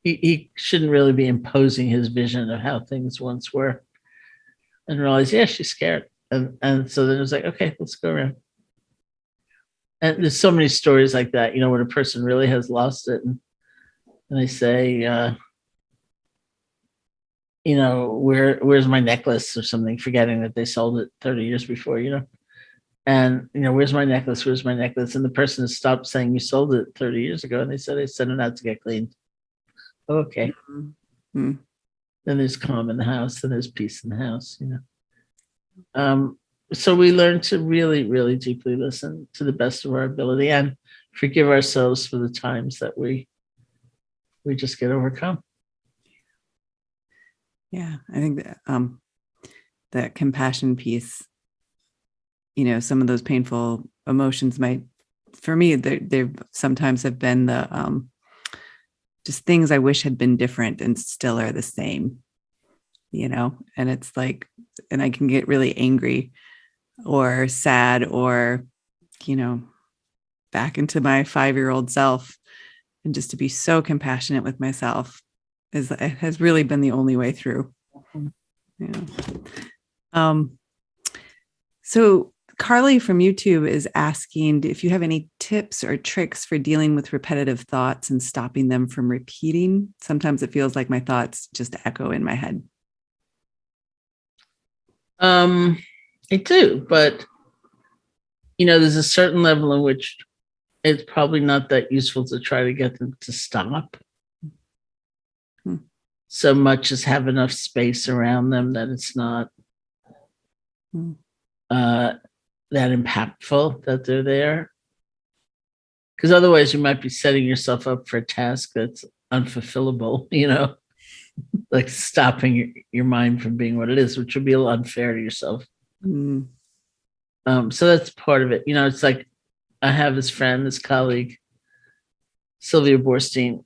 he shouldn't really be imposing his vision of how things once were. And realize, yeah, she's scared. And so then it was like, okay, let's go around. And there's so many stories like that, when a person really has lost it. And they say, where's my necklace or something, forgetting that they sold it 30 years before, And, where's my necklace? Where's my necklace? And the person has stopped saying you sold it 30 years ago. And they said, I sent it out to get cleaned. Okay. Then there's calm in the house. Then there's peace in the house, So we learn to really, really deeply listen to the best of our ability and forgive ourselves for the times that we just get overcome. Yeah, I think that compassion piece, some of those painful emotions might, for me, they sometimes have been the just things I wish had been different and still are the same, and it's like, and I can get really angry or sad or, back into my 5-year-old self, and just to be so compassionate with myself has really been the only way through. Yeah. So Carly from YouTube is asking if you have any tips or tricks for dealing with repetitive thoughts and stopping them from repeating. Sometimes it feels like my thoughts just echo in my head. I do, but there's a certain level in which it's probably not that useful to try to get them to stop so much as have enough space around them that it's not that impactful that they're there. Because otherwise you might be setting yourself up for a task that's unfulfillable, like stopping your mind from being what it is, which would be a little unfair to yourself. Mm. So that's part of it. It's like I have this friend, this colleague, Sylvia Borstein,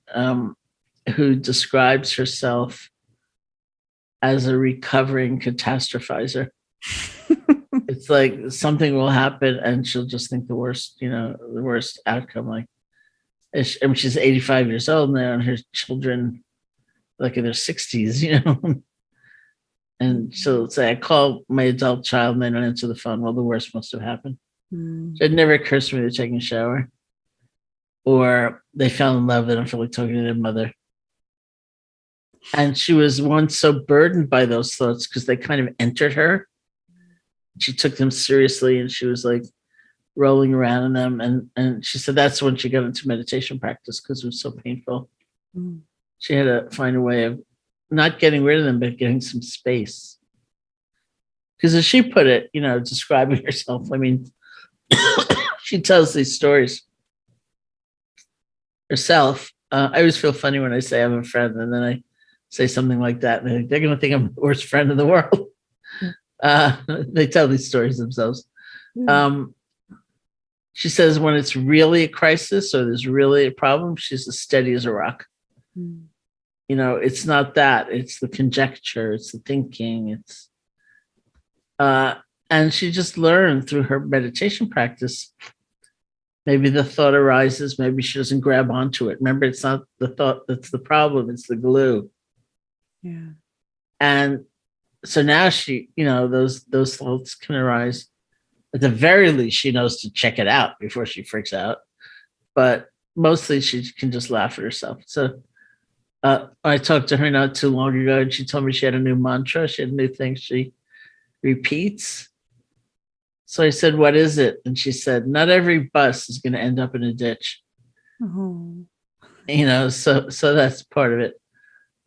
who describes herself as a recovering catastrophizer. It's like something will happen and she'll just think the worst outcome. Like, she's 85 years old now and her children, like in their 60s, and she'll say, I call my adult child and they don't answer the phone. Well, the worst must have happened. So it never occurs to me they're taking a shower, or they fell in love. They don't feel like talking to their mother. And she was once so burdened by those thoughts because they kind of entered her. She took them seriously and she was like rolling around in them. And she said that's when she got into meditation practice because it was so painful. She had to find a way of not getting rid of them, but getting some space. Because as she put it, describing herself, I mean, she tells these stories herself. I always feel funny when I say I have a friend and then I say something like that. And they're going to think I'm the worst friend in the world. They tell these stories themselves. She says when it's really a crisis or there's really a problem, she's as steady as a rock. It's not that. It's the conjecture. It's the thinking. And she just learned through her meditation practice. Maybe the thought arises. Maybe she doesn't grab onto it. Remember, it's not the thought that's the problem. It's the glue. Yeah. And so now she, those thoughts can arise. At the very least, she knows to check it out before she freaks out. But mostly she can just laugh at herself. So I talked to her not too long ago, and she told me she had a new mantra. She had new things she repeats. So I said, what is it? And she said, not every bus is going to end up in a ditch. Oh. So that's part of it.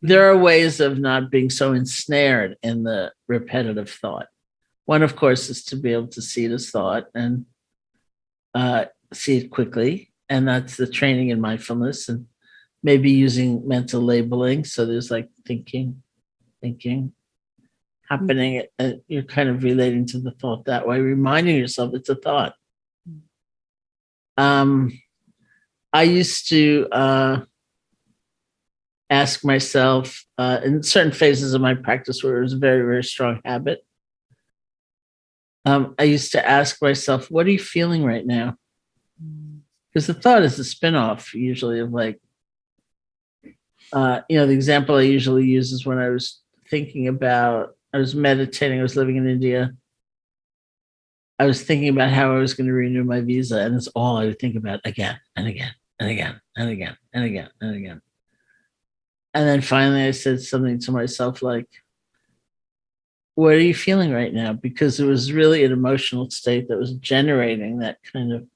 There are ways of not being so ensnared in the repetitive thought. One, of course, is to be able to see it as thought and see it quickly. And that's the training in mindfulness and maybe using mental labeling. So there's like thinking happening. And you're kind of relating to the thought that way, reminding yourself it's a thought. I used to ask myself in certain phases of my practice where it was a very, very strong habit. I used to ask myself, what are you feeling right now? Because the thought is a spin-off usually of like, the example I usually use is when I was I was meditating, I was living in India. I was thinking about how I was going to renew my visa, and it's all I would think about again and again and again and again and again and again. And then finally I said something to myself like, what are you feeling right now? Because it was really an emotional state that was generating that kind of,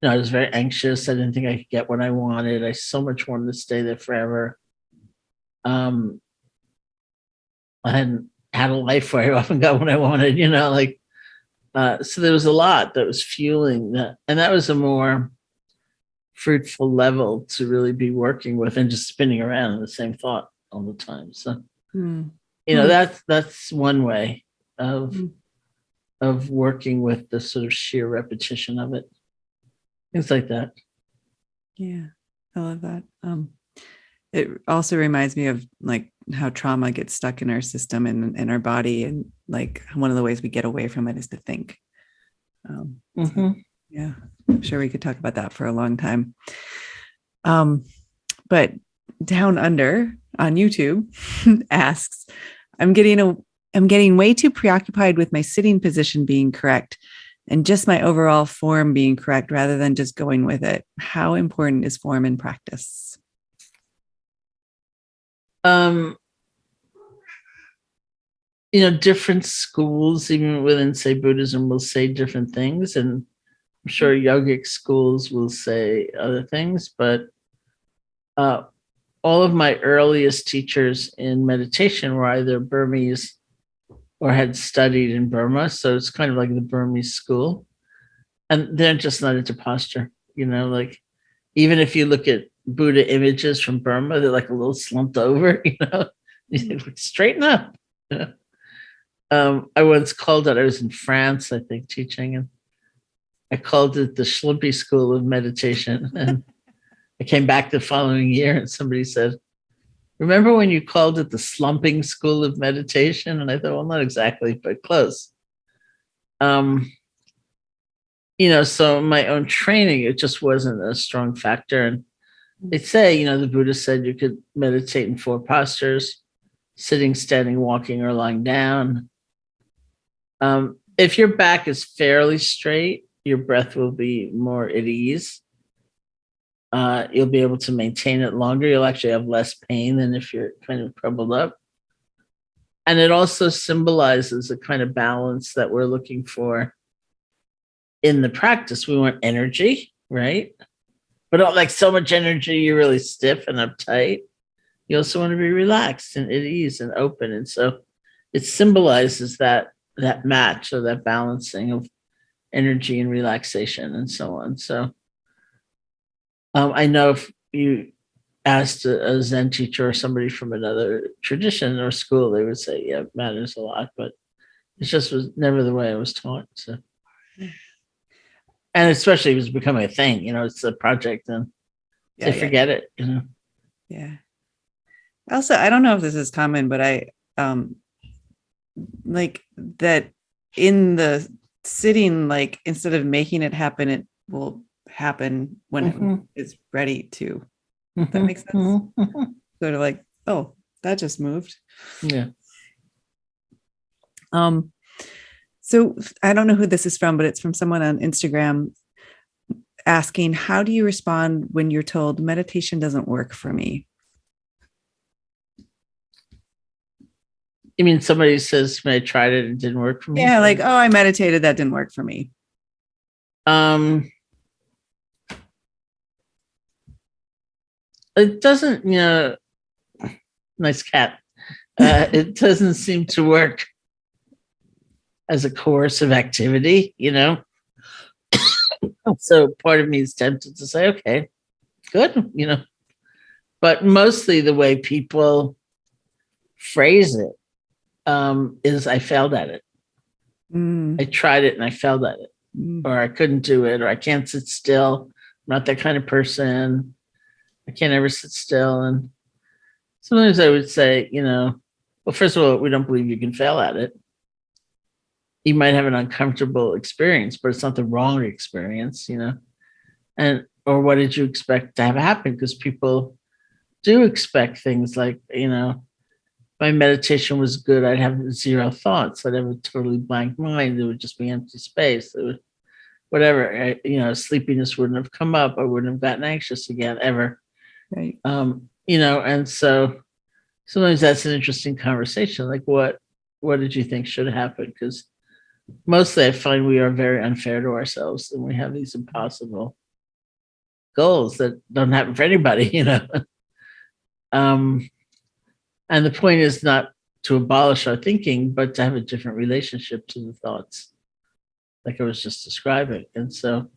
I was very anxious. I didn't think I could get what I wanted. I so much wanted to stay there forever. I hadn't had a life where I often got what I wanted, so there was a lot that was fueling that. And that was a more fruitful level to really be working with and just spinning around in the same thought all the time. So, that's one way of working with the sort of sheer repetition of it. Things like that. Yeah, I love that. It also reminds me of like how trauma gets stuck in our system and in our body. And like one of the ways we get away from it is to think. So, yeah, I'm sure we could talk about that for a long time. But Down Under on YouTube asks, I'm getting way too preoccupied with my sitting position being correct and just my overall form being correct rather than just going with it. How important is form in practice? Different schools, even within, say, Buddhism, will say different things. And I'm sure yogic schools will say other things. But all of my earliest teachers in meditation were either Burmese or had studied in Burma. So it's kind of like the Burmese school. And they're just not into posture, like even if you look at Buddha images from Burma. They're like a little slumped over, You think, straighten up. I once called it, I was in France, I think, teaching, and I called it the Schlimpy School of Meditation. And I came back the following year and somebody said, remember when you called it the Slumping School of Meditation? And I thought, well, not exactly, but close. So my own training, it just wasn't a strong factor. And they say, the Buddha said you could meditate in 4 postures: sitting, standing, walking, or lying down. If your back is fairly straight, your breath will be more at ease. You'll be able to maintain it longer. You'll actually have less pain than if you're kind of crumpled up. And it also symbolizes a kind of balance that we're looking for in the practice. We want energy, right? But not like so much energy you're really stiff and uptight. You also want to be relaxed and at ease and open. And so it symbolizes that match, or that balancing of energy and relaxation and so on. So I know if you asked a Zen teacher or somebody from another tradition or school, they would say, yeah, it matters a lot, but it just was never the way I was taught. So, and especially it was becoming a thing, it's a project, and they forget it, Yeah. Also, I don't know if this is common, but I like that in the sitting, like instead of making it happen, it will happen when it's ready to. That makes sense. Sort of like, oh, that just moved. Yeah. So I don't know who this is from, but it's from someone on Instagram asking, how do you respond when you're told meditation doesn't work for me? You mean somebody says, when I tried it, it didn't work for me? Yeah, like, oh, I meditated, that didn't work for me. It doesn't, nice cat. It doesn't seem to work as a coercive activity, So part of me is tempted to say, okay, good, But mostly the way people phrase it is, I failed at it. I tried it and I failed at it. Or I couldn't do it, or I can't sit still. I'm not that kind of person. I can't ever sit still. And sometimes I would say, well, first of all, we don't believe you can fail at it. You might have an uncomfortable experience, but it's not the wrong experience, And or what did you expect to have happen? Because people do expect things like, my meditation was good, I'd have 0 thoughts. I'd have a totally blank mind. There would just be empty space. It would, whatever, sleepiness wouldn't have come up. I wouldn't have gotten anxious again, ever. Right. And so sometimes that's an interesting conversation. Like, what did you think should happen? Because mostly I find we are very unfair to ourselves, and we have these impossible goals that don't happen for anybody, And the point is not to abolish our thinking, but to have a different relationship to the thoughts, like I was just describing. And so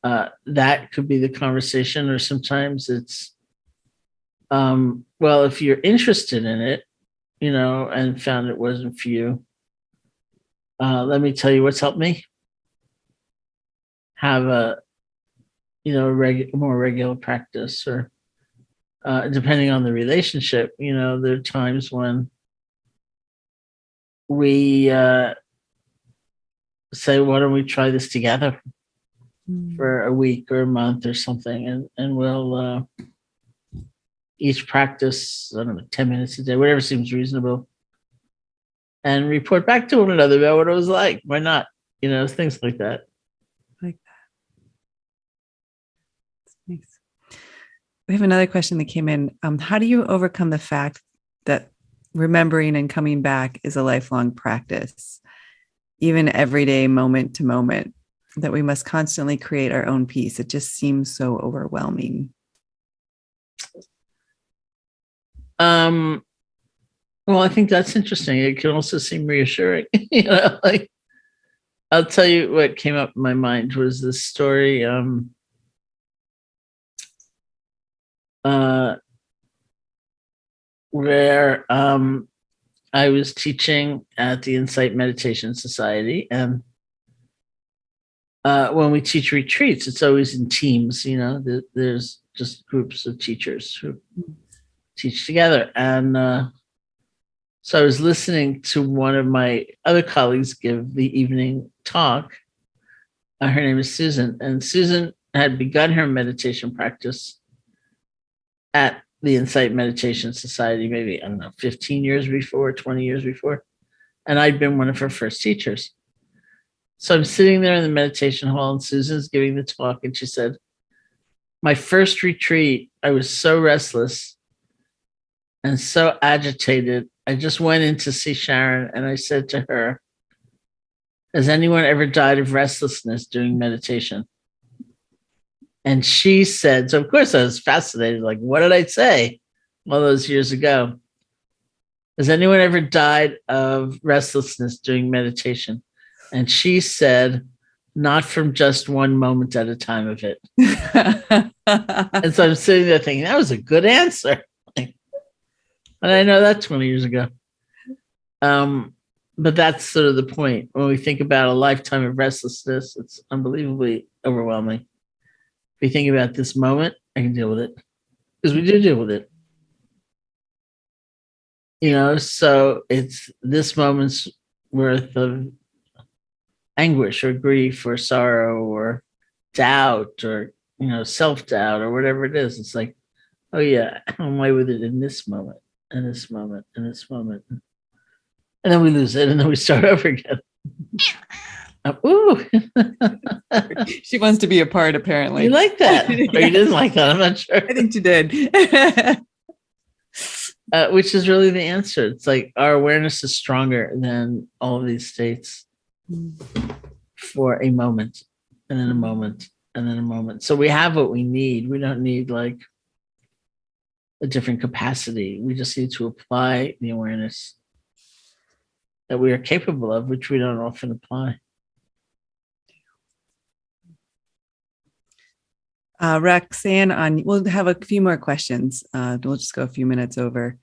that could be the conversation, or sometimes it's, well, if you're interested in it, and found it wasn't for you, let me tell you what's helped me. Have a more regular practice, or depending on the relationship, there are times when we say, why don't we try this together for a week or a month or something, and we'll each practice, I don't know, 10 minutes a day, whatever seems reasonable, and report back to one another about what it was like. Why not? Things like that. Like that. Nice. We have another question that came in. How do you overcome the fact that remembering and coming back is a lifelong practice, even every day, moment to moment, that we must constantly create our own peace? It just seems so overwhelming. Well, I think that's interesting. It can also seem reassuring. Like, I'll tell you what came up in my mind was this story. where I was teaching at the Insight Meditation Society. And when we teach retreats, it's always in teams. There's just groups of teachers who teach together. And so I was listening to one of my other colleagues give the evening talk. Her name is Susan. And Susan had begun her meditation practice at the Insight Meditation Society, maybe, 15 years before, 20 years before. And I'd been one of her first teachers. So I'm sitting there in the meditation hall, and Susan's giving the talk, and she said, my first retreat, I was so restless and so agitated. I just went in to see Sharon, and I said to her, has anyone ever died of restlessness during meditation? And she said, so of course I was fascinated, like, what did I say all those years ago? Has anyone ever died of restlessness during meditation? And she said, not from just one moment at a time of it. And so I'm sitting there thinking, that was a good answer. And I know that 20 years ago. But that's sort of the point. When we think about a lifetime of restlessness, it's unbelievably overwhelming. If you think about this moment, I can deal with it. Because we do deal with it. So it's this moment's worth of anguish or grief or sorrow or doubt or, self-doubt or whatever it is. It's like, oh yeah, I'm away with it in this moment, and this moment, and this moment. And then we lose it, and then we start over again. Ooh. She wants to be a part, apparently. You like that? Or you didn't like that? I'm not sure. I think you did. Which is really the answer. It's like our awareness is stronger than all of these states for a moment, and then a moment, and then a moment. So we have what we need. We don't need like a different capacity. We just need to apply the awareness that we are capable of, which we don't often apply. Roxanne, we'll have a few more questions. We'll just go a few minutes over.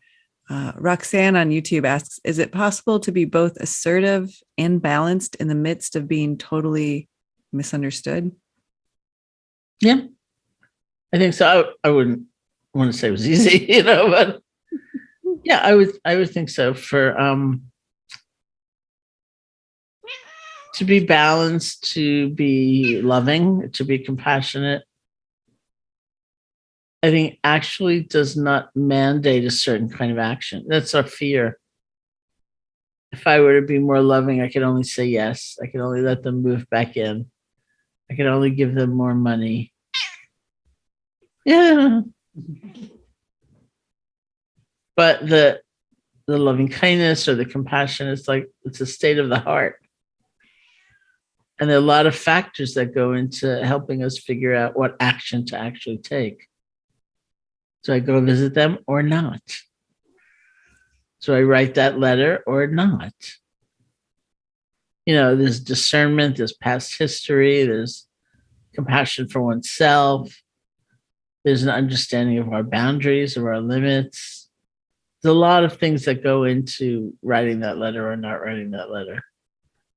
Roxanne on YouTube asks, is it possible to be both assertive and balanced in the midst of being totally misunderstood? Yeah, I think so. I wouldn't want to say it was easy, but yeah, I would think so. For to be balanced, to be loving, to be compassionate, I think actually does not mandate a certain kind of action. That's our fear. If I were to be more loving, I could only say yes. I could only let them move back in. I could only give them more money. Yeah. But the loving kindness or the compassion, it's a state of the heart. And there are a lot of factors that go into helping us figure out what action to actually take. Do I go visit them or not? Do I write that letter or not? There's discernment, there's past history, there's compassion for oneself, there's an understanding of our boundaries, of our limits. There's a lot of things that go into writing that letter or not writing that letter.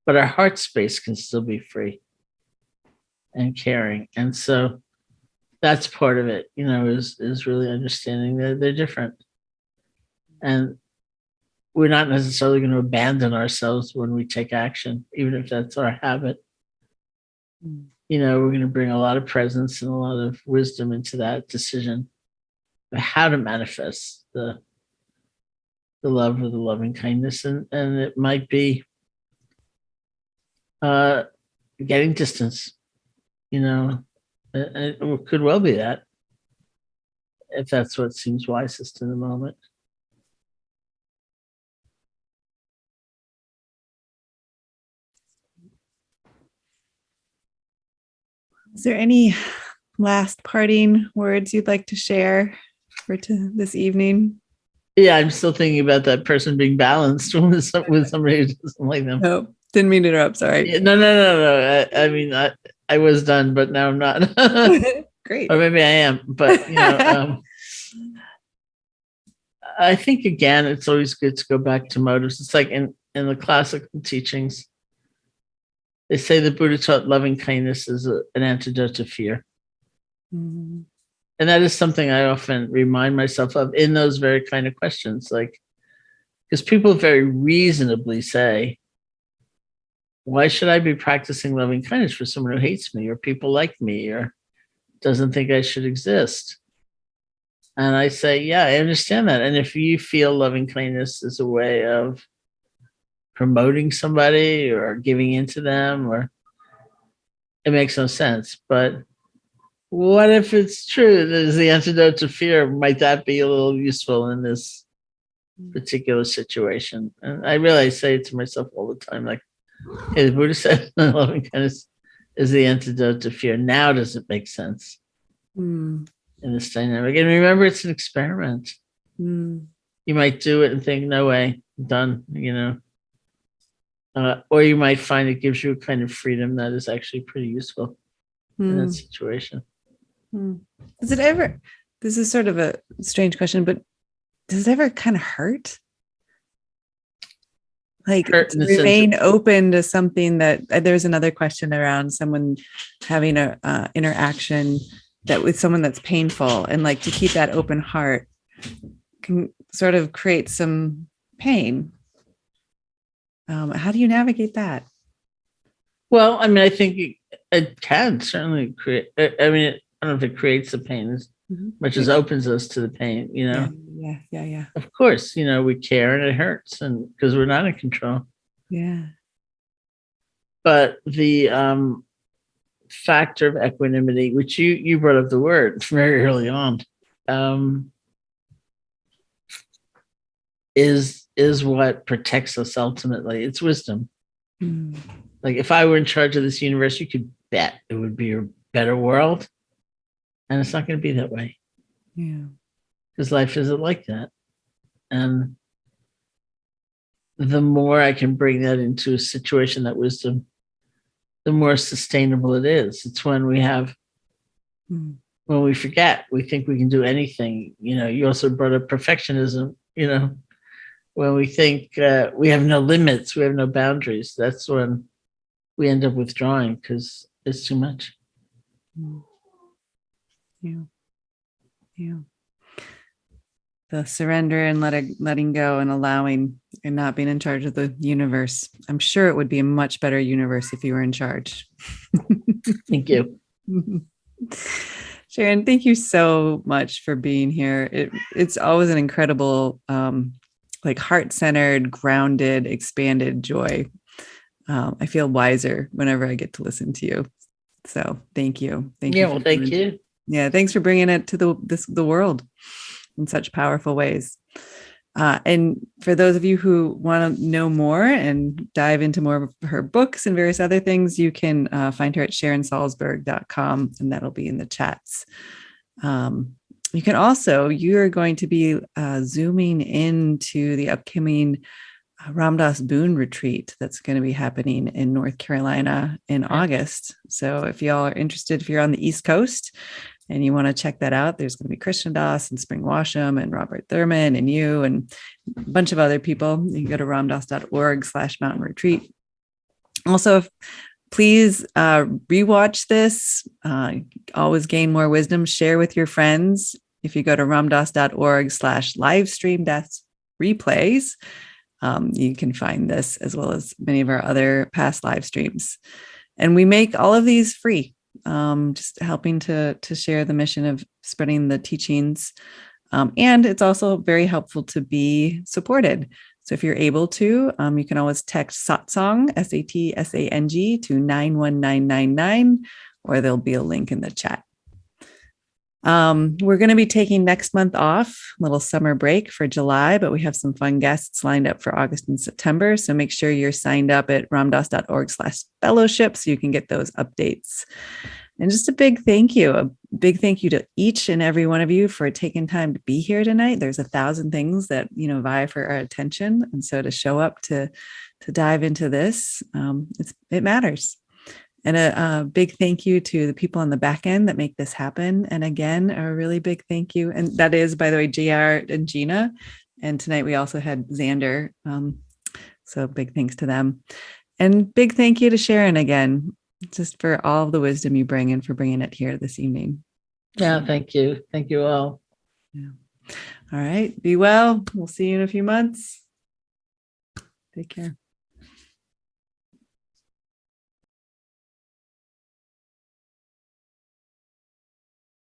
But our heart space can still be free and caring. And so that's part of it, is really understanding that they're different. And we're not necessarily going to abandon ourselves when we take action, even if that's our habit. We're going to bring a lot of presence and a lot of wisdom into that decision of how to manifest the love or the loving kindness. And it might be getting distance, it could well be that, if that's what seems wisest in the moment. Is there any last parting words you'd like to share for this evening? Yeah, I'm still thinking about that person being balanced with somebody who doesn't like them. Oh, didn't mean to interrupt. Sorry. Yeah, no. I mean, I was done, but now I'm not. Great. Or maybe I am, but I think, again, it's always good to go back to motives. It's like in the classical teachings, they say the Buddha taught loving kindness is an antidote to fear. Mm-hmm. And that is something I often remind myself of in those very kind of questions. Like, because people very reasonably say, why should I be practicing loving kindness for someone who hates me or people like me or doesn't think I should exist? And I say, yeah, I understand that. And if you feel loving kindness is a way of promoting somebody or giving into them, or it makes no sense. But what if it's true? There's the antidote to fear. Might that be a little useful in this particular situation? And I really say it to myself all the time, like, hey, the Buddha said loving kindness is the antidote to fear. Now does it make sense in this dynamic? And remember, it's an experiment. You might do it and think, no way, done, or you might find it gives you a kind of freedom that is actually pretty useful in that situation. Does it ever, this is sort of a strange question, but does it ever kind of hurt? Like to remain open to something that there's another question around someone having a interaction that with someone that's painful, and like to keep that open heart can sort of create some pain. How do you navigate that? Well, I mean, I think it can certainly create, I mean, I don't know if it creates the pain as much as opens us to the pain, Yeah. Of course, we care and it hurts, and because we're not in control. Yeah. But the factor of equanimity, which you brought up the word very early on, is what protects us ultimately. It's wisdom. Like, if I were in charge of this universe, you could bet it would be a better world. And it's not going to be that way. Yeah. Because life isn't like that. And the more I can bring that into a situation, that wisdom, the more sustainable it is. It's when we have, when we forget, we think we can do anything. You also brought up perfectionism, when we think we have no limits, we have no boundaries, that's when we end up withdrawing because it's too much. Yeah. The surrender and letting go and allowing and not being in charge of the universe. I'm sure it would be a much better universe if you were in charge. Thank you. Sharon, thank you so much for being here. It's always an incredible, like heart-centered, grounded, expanded joy. I feel wiser whenever I get to listen to you. So thank you. Thank you. Yeah, thanks for bringing it to the world in such powerful ways. And for those of you who want to know more and dive into more of her books and various other things, you can find her at SharonSalzberg.com, and that'll be in the chats. You can also, you're going to be zooming into the upcoming Ram Dass Boone retreat that's going to be happening in North Carolina in August. So if y'all are interested, if you're on the East Coast and you want to check that out, there's going to be Krishna Das and Spring Washam and Robert Thurman and you and a bunch of other people. You can go to ramdas.org/mountain retreat. Also, please rewatch this. Always gain more wisdom. Share with your friends. If you go to ramdas.org/livestream-replays, you can find this as well as many of our other past live streams. And we make all of these free, just helping to share the mission of spreading the teachings. And it's also very helpful to be supported. So if you're able to, you can always text satsang, SATSANG, to 91999, or there'll be a link in the chat. We're going to be taking next month off, a little summer break for July, but we have some fun guests lined up for August and September. So make sure you're signed up at ramdas.org/fellowship so you can get those updates. And just a big thank you to each and every one of you for taking time to be here tonight. There's 1,000 things that, vie for our attention. And so to show up to dive into this, it matters. And a big thank you to the people on the back end that make this happen. And again, a really big thank you. And that is, by the way, JR and Gina. And tonight we also had Xander. So big thanks to them. And big thank you to Sharon again, just for all of the wisdom you bring and for bringing it here this evening. Yeah, thank you. Thank you all. Yeah. All right. Be well. We'll see you in a few months. Take care.